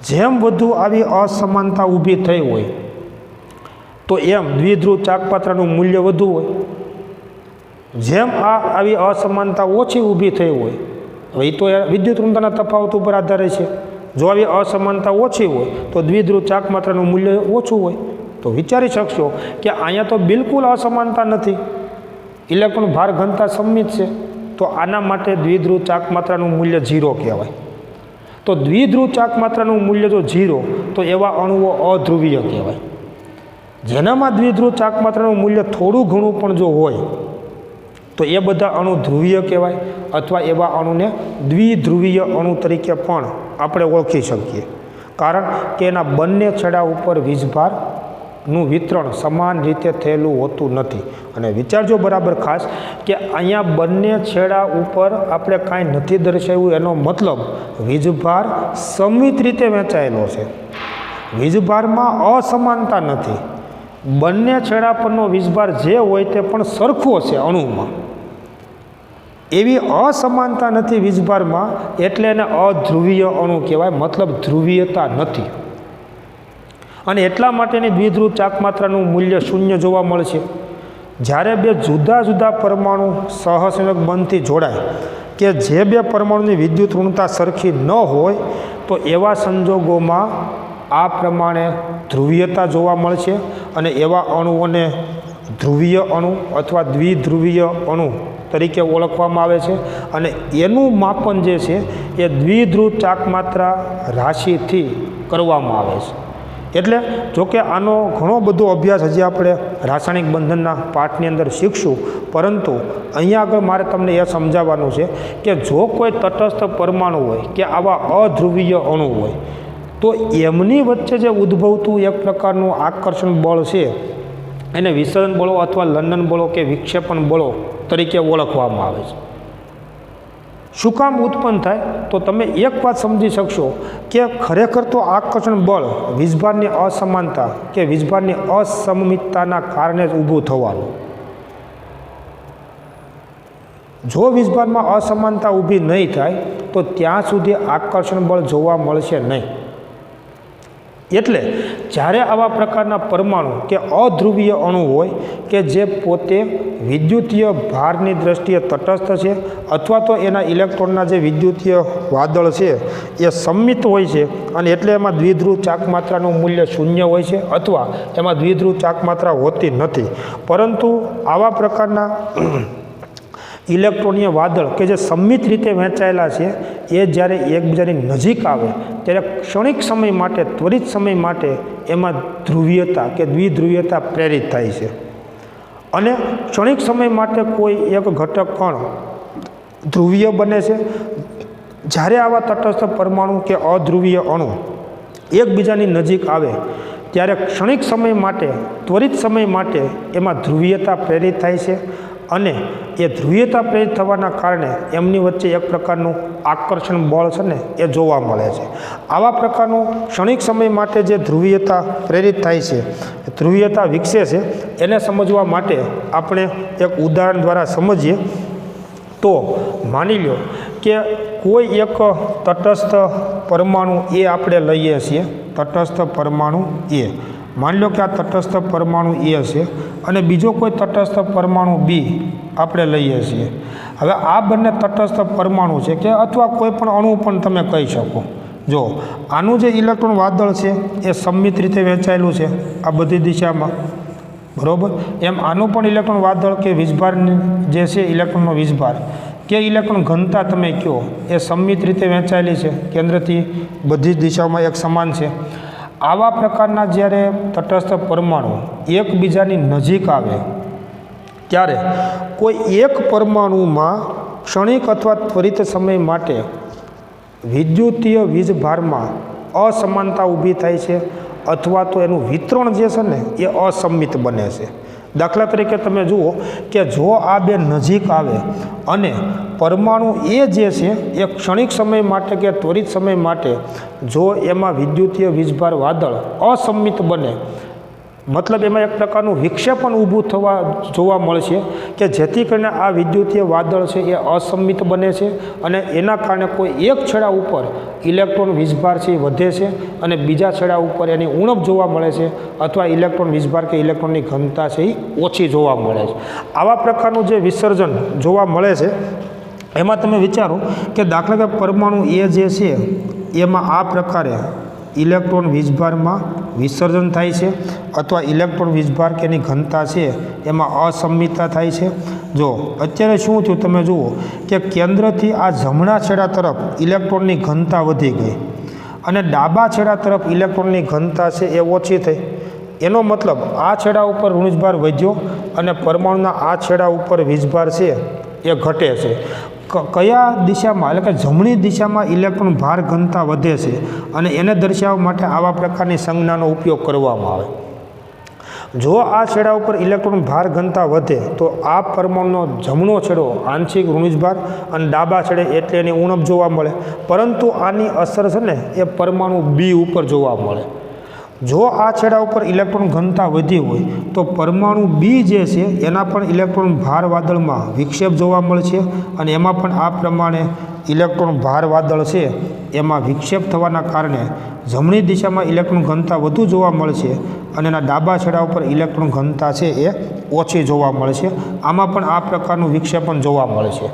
જેમ વધુ આવી અસમાનતા ઊભી થઈ હોય તો એમ દ્વિધ્રુવ ચાકમાત્રાનું મૂલ્ય વધુ હોય. જેમ આવી અસમાનતા ઓછી ઊભી થઈ હોય, હવે એ તો વિદ્યુત ઋણતાના તફાવત ઉપર આધારે છે. જો આવી અસમાનતા ઓછી હોય તો દ્વિધ્રુવ ચાકમાત્રાનું મૂલ્ય ઓછું હોય. તો વિચારી શકશો કે અહીંયા તો બિલકુલ અસમાનતા નથી, ઇલેક્ટ્રોન ભાર ઘનતા સંમિત છે, તો આના માટે દ્વિધ્રુવ ચાકમાત્રાનું મૂલ્ય 0 કહેવાય. તો દ્વિધ્રુવ ચાકમાત્રાનું મૂલ્ય જો 0, તો એવા અણુઓ અધ્રુવીય કહેવાય. જેનામાં દ્વિધ્રુવ ચાકમાત્રાનું મૂલ્ય થોડું ઘણું પણ જો હોય તો એ બધા અણુ ધ્રુવીય કહેવાય, અથવા એવા અણુને દ્વિધ્રુવીય અણુ તરીકે પણ આપણે ઓળખી શકીએ. કારણ કે એના બંને છેડા ઉપર વીજભારનું વિતરણ સમાન રીતે થયેલું હોતું નથી. અને વિચારજો બરાબર ખાસ કે અહીંયા બંને છેડા ઉપર આપણે કાંઈ નથી દર્શાવ્યું, એનો મતલબ વીજભાર સમિત રીતે વહેંચાયેલો છે. વીજભારમાં અસમાનતા નથી, બંને છેડા પરનો વીજભાર જે હોય તે પણ સરખો છે અણુમાં. એવી અસમાનતા નથી વીજભારમાં, એટલે એને અધ્રુવીય અણુ કહેવાય, મતલબ ધ્રુવીયતા નથી. અને એટલા માટેની દ્વિધ્રુવ ચાકમાત્રાનું મૂલ્ય 0 જોવા મળશે. જ્યારે બે જુદા જુદા પરમાણુ સહસંયોજક બંધથી જોડાય કે જે બે પરમાણુની વિદ્યુત ઋણતા સરખી ન હોય, તો એવા સંજોગોમાં આ પ્રમાણે ધ્રુવીયતા જોવા મળશે. અને એવા અણુઓને ધ્રુવીય અણુ અથવા દ્વિધ્રુવીય અણુ તરીકે ઓળખવામાં આવે છે. અને એનું માપન જે છે એ દ્વિધ્રુવ ચાકમાત્રા રાશિથી કરવામાં આવે છે. એટલે જોકે આનો ઘણો બધો અભ્યાસ હજી આપણે રાસાયણિક બંધનના પાઠની અંદર શીખશું, પરંતુ અહીંયા આગળ મારે તમને એ સમજાવવાનું છે કે જો કોઈ તટસ્થ પરમાણુ હોય કે આવા અધ્રુવીય અણુ હોય, તો એમની વચ્ચે જે ઉદ્ભવતું એક પ્રકારનું આકર્ષણ બળ છે એને વિસરણ બળો અથવા લંડન બળો કે વિક્ષેપણ બળો તરીકે ઓળખવામાં આવે છે. શું કામ ઉત્પન્ન થાય, તો તમે એક વાત સમજી શકશો કે ખરેખર તો આકર્ષણ બળ વીજભારની અસમાનતા કે વીજભારની અસમમિતતાના કારણે જ ઊભું થવાનું. જો વીજભારમાં અસમાનતા ઊભી નહીં થાય તો ત્યાં સુધી આકર્ષણ બળ જોવા મળશે નહીં. એટલે જ્યારે આવા પ્રકારના પરમાણુ કે અધ્રુવીય અણુ હોય કે જે પોતે વિદ્યુતીય ભારની દ્રષ્ટિએ તટસ્થ છે, અથવા તો એના ઇલેક્ટ્રોનના જે વિદ્યુતીય વાદળ છે એ સંમિત હોય છે, અને એટલે એમાં દ્વિધ્રુવ ચાકમાત્રાનું મૂલ્ય 0 હોય છે, અથવા એમાં દ્વિધ્રુવ ચાકમાત્રા હોતી નથી. પરંતુ આવા પ્રકારના ઇલેક્ટ્રોનીય વાદળ કે જે સંમિત રીતે વહેંચાયેલા છે એ જ્યારે એકબીજાની નજીક આવે ત્યારે ક્ષણિક સમય માટે, ત્વરિત સમય માટે એમાં ધ્રુવીયતા કે દ્વિધ્રુવીયતા પ્રેરિત થાય છે. અને ક્ષણિક સમય માટે કોઈ એક ઘટક કણ ધ્રુવીય બને છે. જ્યારે આવા તટસ્થ પરમાણુ કે અધ્રુવીય અણુ એકબીજાની નજીક આવે ત્યારે ક્ષણિક સમય માટે, ત્વરિત સમય માટે એમાં ધ્રુવીયતા પ્રેરિત થાય છે. અને એ ધ્રુવીયતા પ્રેરિત થવાના કારણે એમની વચ્ચે એક પ્રકારનું આકર્ષણ બળ છે ને એ જોવા મળે છે. આવા પ્રકારનું ક્ષણિક સમય માટે જે ધ્રુવીયતા પ્રેરિત થાય છે, ધ્રુવીયતા વિકસે છે, એને સમજવા માટે આપણે એક ઉદાહરણ દ્વારા સમજીએ. તો માની લો કે કોઈ એક તટસ્થ પરમાણુ એ આપણે લઈએ છીએ, તટસ્થ પરમાણુ એ. માની લો કે આ તટસ્થ પરમાણુ એ છે અને બીજો કોઈ તટસ્થ પરમાણુ બી આપણે લઈએ છીએ. હવે આ બંને તટસ્થ પરમાણુ છે કે અથવા કોઈ પણ અણુ પણ તમે કહી શકો. જો આનું જે ઇલેક્ટ્રોન વાદળ છે એ સંમિત રીતે વહેંચાયેલું છે આ બધી દિશામાં, બરાબર. એમ આનું પણ ઇલેક્ટ્રોન વાદળ કે વીજભારની જે છે ઇલેક્ટ્રોનનો વીજભાર કે ઇલેક્ટ્રોન ઘનતા તમે કહો એ સંમિત રીતે વહેંચાયેલી છે, કેન્દ્રથી બધી જ દિશાઓમાં એક સમાન છે. આવા પ્રકારના જ્યારે તટસ્થ પરમાણુ એકબીજાની નજીક આવે ત્યારે કોઈ એક પરમાણુમાં ક્ષણિક અથવા ત્વરિત સમય માટે વિદ્યુતીય વીજભારમાં અસમાનતા ઊભી થાય છે અથવા તો એનું વિતરણ જે છે ને એ અસમિત બને છે। દાખલા તરીકે તમે જુઓ કે જો આ બે નજીક આવે અને પરમાણુ એ જે છે એ ક્ષણિક સમય માટે કે ત્વરિત સમય માટે જો એમાં વિદ્યુતીય વીજભાર વાદળ અસમિત બને, મતલબ એમાં એક પ્રકારનું વિક્ષેપણ ઊભું થવા જોવા મળશે કે જેથી કરીને આ વિદ્યુતીય વાદળ છે એ અસમિત બને છે અને એના કારણે કોઈ એક છેડા ઉપર ઇલેક્ટ્રોન વીજભાર છે એ વધે છે અને બીજા છેડા ઉપર એની ઉણપ જોવા મળે છે અથવા ઇલેક્ટ્રોન વીજભાર કે ઇલેક્ટ્રોનની ઘનતા છે એ ઓછી જોવા મળે છે। આવા પ્રકારનું જે વિસર્જન જોવા મળે છે એમાં તમે વિચારો કે દાખલા કે પરમાણુ એ જે છે એમાં આ પ્રકારે ઇલેક્ટ્રોન વીજભારમાં વિસર્જન થાય છે અથવા ઇલેક્ટ્રોન વીજભાર કે એની ઘનતા છે એમાં અસમિતતા થાય છે। જો અત્યારે શું થયું તમે જુઓ કે કેન્દ્રથી આ જમણા છેડા તરફ ઇલેક્ટ્રોનની ઘનતા વધી ગઈ અને ડાબા છેડા તરફ ઇલેક્ટ્રોનની ઘનતા છે એ ઓછી થઈ। એનો મતલબ આ છેડા ઉપર વીજભાર વધ્યો અને પરમાણુના આ છેડા ઉપર વીજભાર છે એ ઘટે છે। કયા દિશામાં એટલે કે જમણી દિશામાં ઇલેક્ટ્રોન ભાર ઘનતા વધે છે અને એને દર્શાવવા માટે આવા પ્રકારની સંજ્ઞાનો ઉપયોગ કરવામાં આવે। જો આ છેડા ઉપર ઇલેક્ટ્રોન ભાર ઘનતા વધે તો આ પરમાણુનો જમણો છેડો આંશિક ઋણભાર અને ડાબા છેડે એટલે એની ઉણપ જોવા મળે, પરંતુ આની અસર છે ને એ પરમાણુ બી ઉપર જોવા મળે। જો આ છેડા ઉપર ઇલેક્ટ્રોન ઘનતા વધી હોય તો પરમાણુ બી જે છે એના પણ ઇલેક્ટ્રોન ભાર વાદળમાં વિક્ષેપ જોવા મળશે અને એમાં પણ આ પ્રમાણે ઇલેક્ટ્રોન ભાર વાદળ છે એમાં વિક્ષેપ થવાના કારણે જમણી દિશામાં ઇલેક્ટ્રોન ઘનતા વધુ જોવા મળશે અને એના ડાબા છેડા ઉપર ઇલેક્ટ્રોન ઘનતા છે એ ઓછી જોવા મળશે। આમાં પણ આ પ્રકારનું વિક્ષેપણ જોવા મળશે।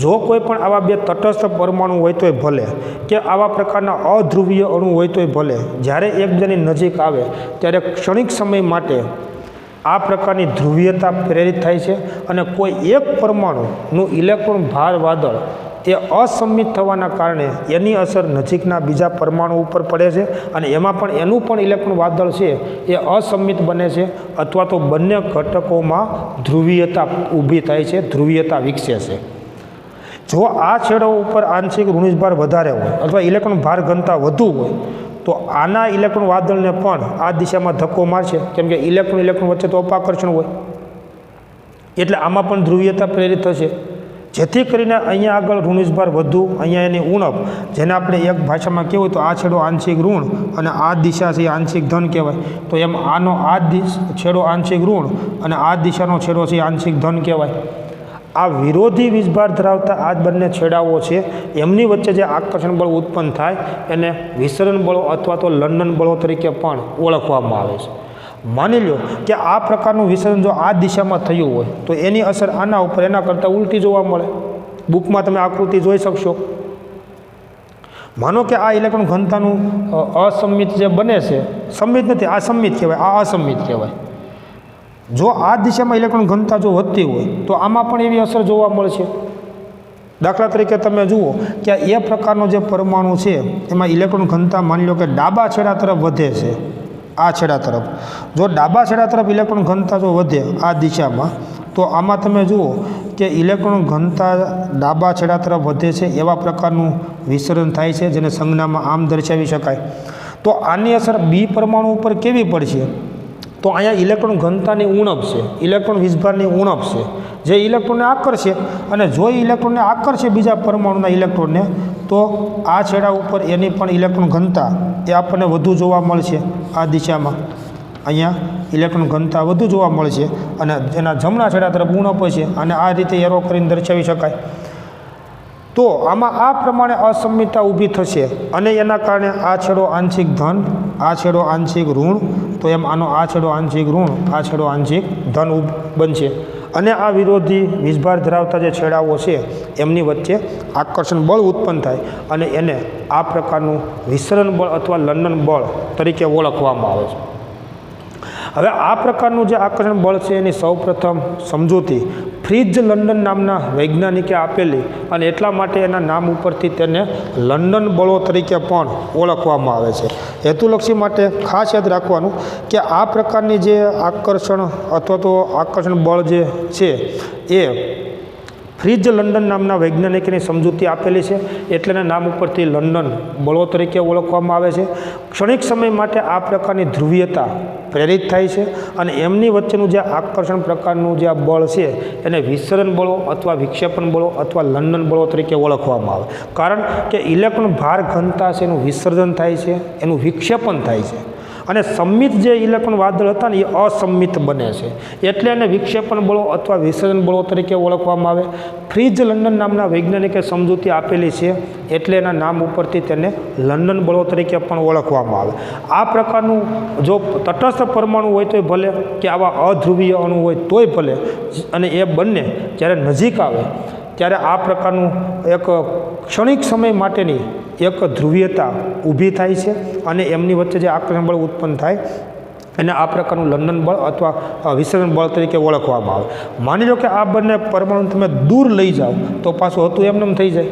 જો કોઈ પણ આવા બે તટસ્થ પરમાણુ હોય તોય ભલે કે આવા પ્રકારના અધ્રુવીય અણુ હોય તોય ભલે, જ્યારે એકબીજાની નજીક આવે ત્યારે ક્ષણિક સમય માટે આ પ્રકારની ધ્રુવીયતા પ્રેરિત થાય છે અને કોઈ એક પરમાણુનું ઇલેક્ટ્રોન ભાર વાદળ એ અસમિત થવાના કારણે એની અસર નજીકના બીજા પરમાણુ ઉપર પડે છે અને એમાં પણ એનું પણ ઇલેક્ટ્રોન વાદળ છે એ અસમિત બને છે અથવા તો બંને ઘટકોમાં ધ્રુવીયતા ઊભી થાય છે, ધ્રુવીયતા વિકસે છે। જો આ છેડો ઉપર આંશિક ઋણભાર વધારે હોય અથવા ઇલેક્ટ્રોન ભાર ઘનતા વધુ હોય તો આના ઇલેક્ટ્રોન વાદળને પણ આ દિશામાં ધક્કો મારશે, કેમ કે ઇલેક્ટ્રોન વચ્ચે તો અપાકર્ષણ હોય એટલે આમાં પણ ધ્રુવીયતા પ્રેરિત થશે, જેથી કરીને અહીંયા આગળ ઋણભાર વધુ, અહીંયા એની ઉણપ, જેને આપણે એક ભાષામાં કહેવું તો આ છેડો આંશિક ઋણ અને આ દિશા છે આંશિક ધન કહેવાય, તો એમ આનો આ છેડો આંશિક ઋણ અને આ દિશાનો છેડો છે આંશિક ધન કહેવાય। આ વિરોધી વીજભાર ધરાવતા આ બંને છેડાઓ છે એમની વચ્ચે જે આકર્ષણ બળ ઉત્પન્ન થાય એને વિસરણ બળો અથવા તો લંડન બળો તરીકે પણ ઓળખવામાં આવે છે। માની લો કે આ પ્રકારનું વિસરણ જો આ દિશામાં થયું હોય તો એની અસર આના ઉપર એના કરતાં ઉલટી જોવા મળે। બુકમાં તમે આકૃતિ જોઈ શકશો। માનો કે આ ઇલેક્ટ્રોન ઘનતાનું અસમિત જે બને છે, સમિત નથી, આ સમિત કહેવાય, આ અસમિત કહેવાય। જો આ દિશામાં ઇલેક્ટ્રોન ઘનતા જો વધતી હોય તો આમાં પણ એવી અસર જોવા મળશે। દાખલા તરીકે તમે જુઓ કે એ પ્રકારનો જે પરમાણુ છે એમાં ઇલેક્ટ્રોન ઘનતા માની લો કે ડાબા છેડા તરફ વધે છે, આ છેડા તરફ જો ડાબા છેડા તરફ ઇલેક્ટ્રોન ઘનતા જો વધે આ દિશામાં તો આમાં તમે જુઓ કે ઇલેક્ટ્રોન ઘનતા ડાબા છેડા તરફ વધે છે એવા પ્રકારનું વિસરણ થાય છે, જેને સંજ્ઞામાં આમ દર્શાવી શકાય। તો આની અસર બી પરમાણુ ઉપર કેવી પડશે? તો અહીંયા ઇલેક્ટ્રોન ઘનતાની ઉણપ છે, ઇલેક્ટ્રોન વીજભારની ઉણપ છે, જે ઇલેક્ટ્રોનને આકર્ષે અને જો ઇલેક્ટ્રોનને આકર્ષે બીજા પરમાણુના ઇલેક્ટ્રોનને તો આ છેડા ઉપર એની પણ ઇલેક્ટ્રોન ઘનતા એ આપણને વધુ જોવા મળશે। આ દિશામાં અહીંયા ઇલેક્ટ્રોન ઘનતા વધુ જોવા મળશે અને એના જમણા છેડા તરફ ઉણપ છે અને આ રીતે એરો કરીને દર્શાવી શકાય। તો આમાં આ પ્રમાણે અસમિતતા ઊભી થશે અને એના કારણે આ છેડો આંશિક ધન, આ છેડો આંશિક ઋણ, તો એમ આનો આ છેડો આંશિક ઋણ, આ છેડો આંશિક ધન બનશે અને આ વિરોધી વીજભાર ધરાવતા જે છેડાઓ છે એમની વચ્ચે આકર્ષણ બળ ઉત્પન્ન થાય અને એને આ પ્રકારનું વિસરણ બળ અથવા લંડન બળ તરીકે ઓળખવામાં આવે છે। હવે આ પ્રકારનું જે આકર્ષણ બળ છે એની સૌપ્રથમ સમજૂતી ફ્રિટ્ઝ લંડન નામના વૈજ્ઞાનિકે આપેલી અને એટલા માટે એના નામ ઉપરથી તેને લંડન બળો તરીકે પણ ઓળખવામાં આવે છે. હેતુલક્ષી માટે ખાસ યાદ રાખવાનું કે આ પ્રકારની જે આકર્ષણ અથવા તો આકર્ષણ બળ જે છે એ ફ્રિટ્ઝ લંડન નામના વૈજ્ઞાનિકની સમજૂતી આપેલી છે એટલે એના નામ ઉપરથી લંડન બળો તરીકે ઓળખવામાં આવે છે. ક્ષણિક સમય માટે આ પ્રકારની ધ્રુવીયતા પ્રેરિત થાય છે અને એમની વચ્ચેનું જે આકર્ષણ પ્રકારનું જે આ બળ છે એને વિસરણ બળો અથવા વિક્ષેપણ બળો અથવા લંડન બળો તરીકે ઓળખવામાં આવે. કારણ કે ઇલેક્ટ્રોન ભાર ઘનતા છે એનું વિસર્જન થાય છે, એનું વિક્ષેપણ થાય છે અને સંમિત જે ઇલેક્ટ્રોન વાદળ હતા ને એ અસંમિત બને છે એટલે એને વિક્ષેપણ બળો અથવા વિસર્જન બળો તરીકે ઓળખવામાં આવે. ફ્રિટ્ઝ લંડન નામના વૈજ્ઞાનિકે સમજૂતી આપેલી છે એટલે એના નામ ઉપરથી તેને લંડન બળો તરીકે પણ ઓળખવામાં આવે. આ પ્રકારનું જો તટસ્થ પરમાણુ હોય તોય ભલે કે આવા અધ્રુવીય અણુ હોય તોય ભલે અને એ બંને જ્યારે નજીક આવે ત્યારે આ પ્રકારનું એક ક્ષણિક સમય માટેની એક ધ્રુવીયતા ઊભી થાય છે અને એમની વચ્ચે જે આકર્ષણ બળ ઉત્પન્ન થાય એને આ પ્રકારનું લંડન બળ અથવા વિસર્જન બળ તરીકે ઓળખવામાં આવે. માની લો કે આ બંને પરમાણુ તમે દૂર લઈ જાઓ તો પાછું હતું એમને થઈ જાય.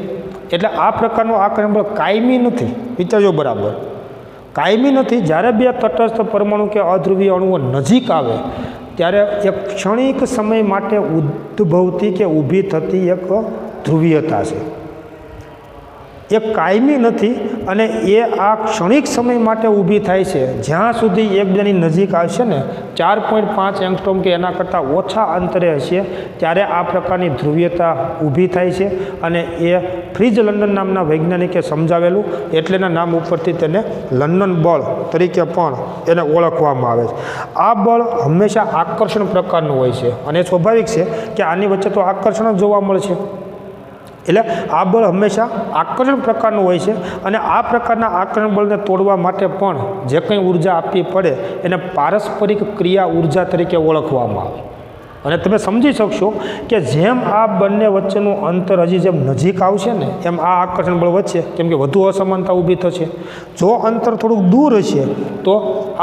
એટલે આ પ્રકારનું આકર્ષણ બળ કાયમી નથી. વિચારજો બરાબર, કાયમી નથી. જ્યારે બે તટસ્થ પરમાણુ કે અધ્રુવીય અણુઓ નજીક આવે ત્યારે એક ક્ષણિક સમય માટે ઉદ્ભવતી કે ઊભી થતી એક ધ્રુવીયતા છે, એ કાયમી નથી અને એ આ ક્ષણિક સમય માટે ઊભી થાય છે. જ્યાં સુધી એકબીજાની નજીક આવશે ને 4.5 એંગસ્ટ્રોમ કે એના કરતાં ઓછા અંતરે હશે ત્યારે આ પ્રકારની ધ્રુવીયતા ઊભી થાય છે અને એ ફ્રિટ્ઝ લંડન નામના વૈજ્ઞાનિકે સમજાવેલું એટલે એના નામ ઉપરથી તેને લંડન બળ તરીકે પણ એને ઓળખવામાં આવે છે. આ બળ હંમેશા આકર્ષણ પ્રકારનું હોય છે અને સ્વાભાવિક છે કે આની વચ્ચે તો આકર્ષણ જ જોવા મળશે. એટલે આ બળ હંમેશા આકર્ષણ પ્રકારનું હોય છે અને આ પ્રકારના આકર્ષણ બળને તોડવા માટે પણ જે કંઈ ઉર્જા આપવી પડે એને પારસ્પરિક ક્રિયા ઉર્જા તરીકે ઓળખવામાં આવે. અને તમે સમજી શકશો કે જેમ આ બંને વચ્ચેનું અંતર હજી જેમ નજીક આવશે ને એમ આ આકર્ષણ બળ વધશે, કેમ કે વધુ અસમાનતા ઊભી થશે. જો અંતર થોડુંક દૂર હશે તો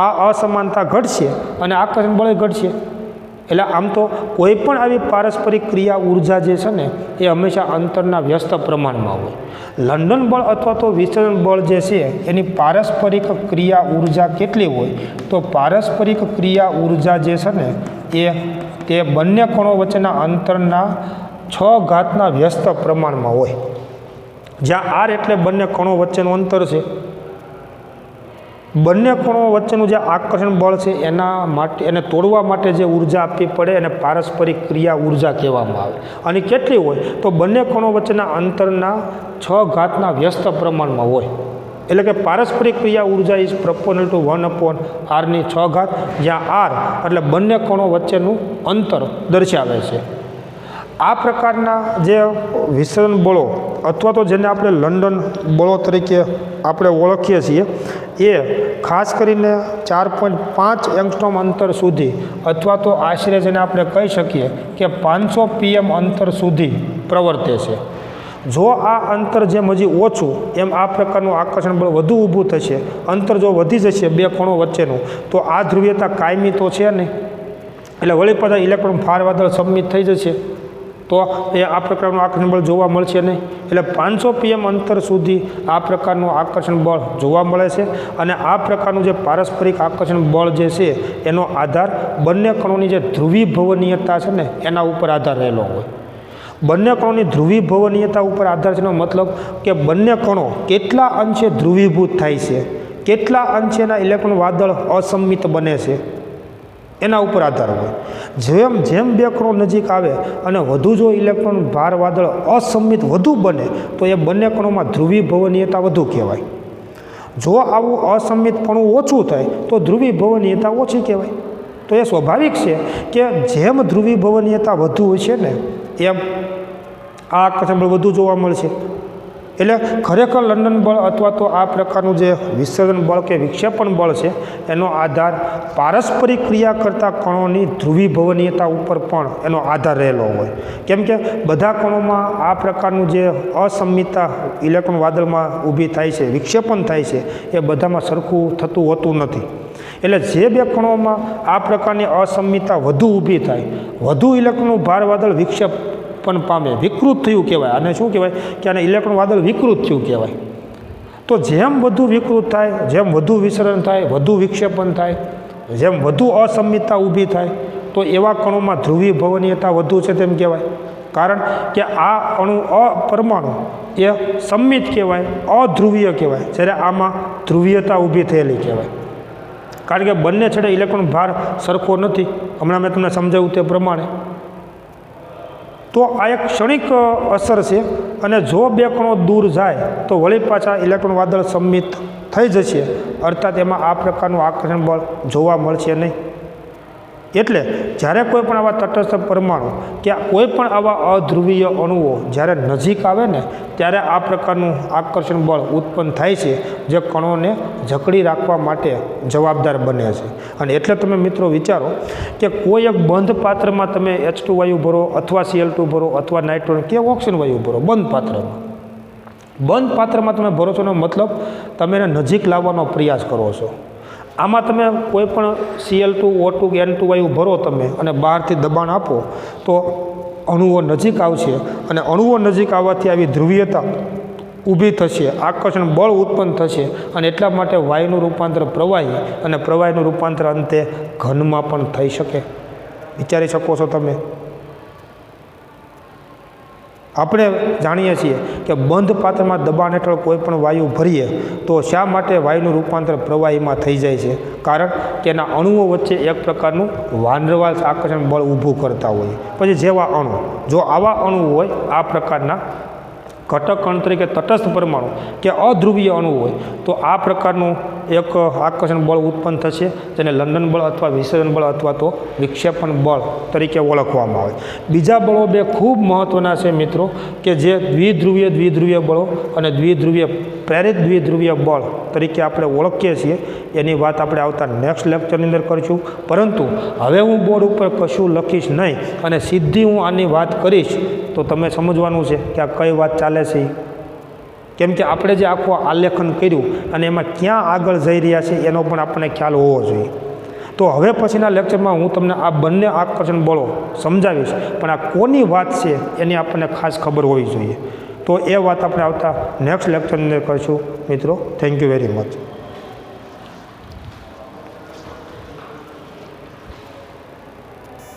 આ અસમાનતા ઘટશે અને આકર્ષણ બળ ઘટશે. એટલે આમ તો કોઈ પણ આવી પારસ્પરિક ક્રિયા ઉર્જા જે છે ને એ હંમેશા અંતરના વ્યસ્ત પ્રમાણમાં હોય. લંડન બળ અથવા તો વિસર્જન બળ જે છે એની પારસ્પરિક ક્રિયા ઉર્જા કેટલી હોય તો પારસ્પરિક ક્રિયા ઉર્જા જે છે ને તે બંને કણો વચ્ચેના અંતરના 6 વ્યસ્ત પ્રમાણમાં હોય. જ્યાં r એટલે બંને કણો વચ્ચેનું અંતર છે. બંને કણો વચ્ચેનું જે આકર્ષણ બળ છે એના માટે એને તોડવા માટે જે ઉર્જા આપવી પડે એને પારસ્પરિક ક્રિયા ઉર્જા કહેવામાં આવે. અને કેટલી હોય તો બંને કણો વચ્ચેના અંતરના 6 વ્યસ્ત પ્રમાણમાં હોય. એટલે કે પારસ્પરિક ક્રિયા ઉર્જા ઇઝ પ્રોપોર્શનલ ટુ 1/r⁶, જ્યાં r એટલે બંને કણો વચ્ચેનું અંતર દર્શાવે છે. આ પ્રકારના જે વિસર્જન બળો અથવા તો જેને આપણે લંડન બળો તરીકે આપણે ઓળખીએ છીએ એ ખાસ કરીને 4.5 એંગસ્ટ્રોમ અંતર સુધી અથવા તો આશરે જેને આપણે કહી શકીએ કે 500 pm અંતર સુધી પ્રવર્તે છે. જો આ અંતર જેમ હજી ઓછું એમ આ પ્રકારનું આકર્ષણ બળ વધુ ઊભું થશે. અંતર જો વધી જશે બે કણો વચ્ચેનું તો આ ધ્રુવીયતા કાયમી તો છે નહીં. એટલે વળી પાછા ઇલેક્ટ્રોન ફાર વાદળ સંમિત થઈ જશે તો એ આ પ્રકારનું આકર્ષણ બળ જોવા મળશે નહીં. એટલે 500 pm અંતર સુધી આ પ્રકારનું આકર્ષણ બળ જોવા મળે છે અને આ પ્રકારનું જે પારસ્પરિક આકર્ષણ બળ જે છે એનો આધાર બંને કણોની જે ધ્રુવીભવનીયતા છે ને એના ઉપર આધાર રહેલો હોય. બંને કણોની ધ્રુવીભવનીયતા ઉપર આધાર છે એનો મતલબ કે બંને કણો કેટલા અંશે ધ્રુવીભૂત થાય છે, કેટલા અંશેના ઇલેક્ટ્રોન વાદળ અસંમિત બને છે એના ઉપર આધાર હોય. જેમ જેમ બે કણો નજીક આવે અને વધુ જો ઇલેક્ટ્રોન ભાર વાદળ અસંમિત વધુ બને તો એ બંને કણોમાં ધ્રુવીભવનીયતા વધુ કહેવાય. જો આવું અસંમિતપણું ઓછું થાય તો ધ્રુવીભવનીયતા ઓછી કહેવાય. તો એ સ્વાભાવિક છે કે જેમ ધ્રુવીભવનીયતા વધુ હોય છે ને એમ આ આકર્ષણ બળ વધુ જોવા મળશે. એટલે ખરેખર લંડન બળ અથવા તો આ પ્રકારનું જે વિસર્જન બળ કે વિક્ષેપણ બળ છે એનો આધાર પારસ્પરિક ક્રિયા કરતા કણોની ધ્રુવીભવનીયતા ઉપર પણ એનો આધાર રહેલો હોય. કેમ કે બધા કણોમાં આ પ્રકારનું જે અસંમિતતા ઇલેક્ટ્રોન વાદળમાં ઊભી થાય છે, વિક્ષેપણ થાય છે એ બધામાં સરખું થતું હોતું નથી. એટલે જે બે કણોમાં આ પ્રકારની અસમમિતતા વધુ ઊભી થાય, વધુ ઇલેક્ટ્રોનનું ભાર વાદળ વિક્ષેપ પણ પામે, વિકૃત થયું કહેવાય. અને શું કહેવાય કે આને ઇલેક્ટ્રોન વાદળ વિકૃત થયું કહેવાય. તો જેમ વધુ વિકૃત થાય, જેમ વધુ વિસરણ થાય, વધુ વિક્ષેપણ થાય, જેમ વધુ અસમમિતતા ઊભી થાય, તો એવા કણોમાં ધ્રુવીય ભવનીયતા વધુ છે તેમ કહેવાય. કારણ કે આ પરમાણુ એ સંમિત કહેવાય, અધ્રુવીય કહેવાય, જ્યારે આમાં ધ્રુવીયતા ઊભી થયેલી કહેવાય. કારણ કે બંને છેડે ઇલેક્ટ્રોન ભાર સરખો નથી, હમણાં મેં તમને સમજાવ્યું તે પ્રમાણે. તો આ એક ક્ષણિક અસર છે, અને જો બે કણો દૂર જાય તો વળી પાછા ઇલેક્ટ્રોન વાદળ સંમિત થઈ જશે, અર્થાત એમાં આ પ્રકારનું આકર્ષણ બળ જોવા મળશે નહીં. એટલે જ્યારે કોઈ પણ આવા તટસ્થ પરમાણુ કે કોઈ પણ આવા અધ્રુવીય અણુઓ જ્યારે નજીક આવે ને, ત્યારે આ પ્રકારનું આકર્ષણ બળ ઉત્પન્ન થાય છે, જે કણોને જકડી રાખવા માટે જવાબદાર બને છે. અને એટલે તમે મિત્રો વિચારો કે કોઈ એક બંધ પાત્રમાં તમે H2 વાયુ ભરો, અથવા Cl2 ભરો, અથવા નાઇટ્રોજન કે ઓક્સિજન વાયુ ભરો, બંધ પાત્રમાં તમે ભરો છો, એનો મતલબ તમે એને નજીક લાવવાનો પ્રયાસ કરો છો. આમાં તમે કોઈ પણ Cl2, O2 કે N2 વાયુ ભરો તમે, અને બહારથી દબાણ આપો તો અણુઓ નજીક આવશે, અને અણુઓ નજીક આવવાથી આવી ધ્રુવીયતા ઊભી થશે, આકર્ષણ બળ ઉત્પન્ન થશે, અને એટલા માટે વાયુનું રૂપાંતર પ્રવાહી, અને પ્રવાહીનું રૂપાંતર અંતે ઘનમાં પણ થઈ શકે. વિચારી શકો છો તમે? આપણે જાણીએ છીએ કે બંધ પાત્રમાં દબાણ હેઠળ કોઈ પણ વાયુ ભરીએ તો શા માટે વાયુનું રૂપાંતર પ્રવાહીમાં થઈ જાય છે? કારણ કે એના અણુઓ વચ્ચે એક પ્રકારનું વાંદરવાલ આકર્ષણ બળ ઊભું કરતા હોય. પછી જેવા અણુ, જો આવા અણુ હોય, આ પ્રકારના ઘટક કણ તરીકે તટસ્થ પરમાણુ કે અધ્રુવીય અણુ હોય, તો આ પ્રકારનું એક આકર્ષણ બળ ઉત્પન્ન થશે, જેને લંડન બળ અથવા વિસર્જન બળ અથવા તો વિક્ષેપણ બળ તરીકે ઓળખવામાં આવે. બીજા બળો બે ખૂબ મહત્ત્વના છે મિત્રો, કે જે દ્વિધ્રુવીય બળો અને પ્રેરિત દ્વિધ્રુવીય બળ તરીકે આપણે ઓળખીએ છીએ. એની વાત આપણે આવતા નેક્સ્ટ લેક્ચરની અંદર કરીશું. પરંતુ હવે હું બોર્ડ ઉપર કશું લખીશ નહીં, અને સીધી હું આની વાત કરીશ, તો તમે સમજવાનું છે કે આ કઈ વાત ચાલે છે. કેમ કે આપણે જે આખું આલેખન કર્યું અને એમાં ક્યાં આગળ જઈ રહ્યા છે એનો પણ આપણને ખ્યાલ હોવો જોઈએ. તો હવે પછીના લેક્ચરમાં હું તમને આ બંને આકર્ષણ બળો સમજાવીશ, પણ આ કોની વાત છે એની આપણને ખાસ ખબર હોવી જોઈએ. તો એ વાત આપણે આવતા નેક્સ્ટ લેક્ચરની અંદર કરીશું મિત્રો. Thank you very much.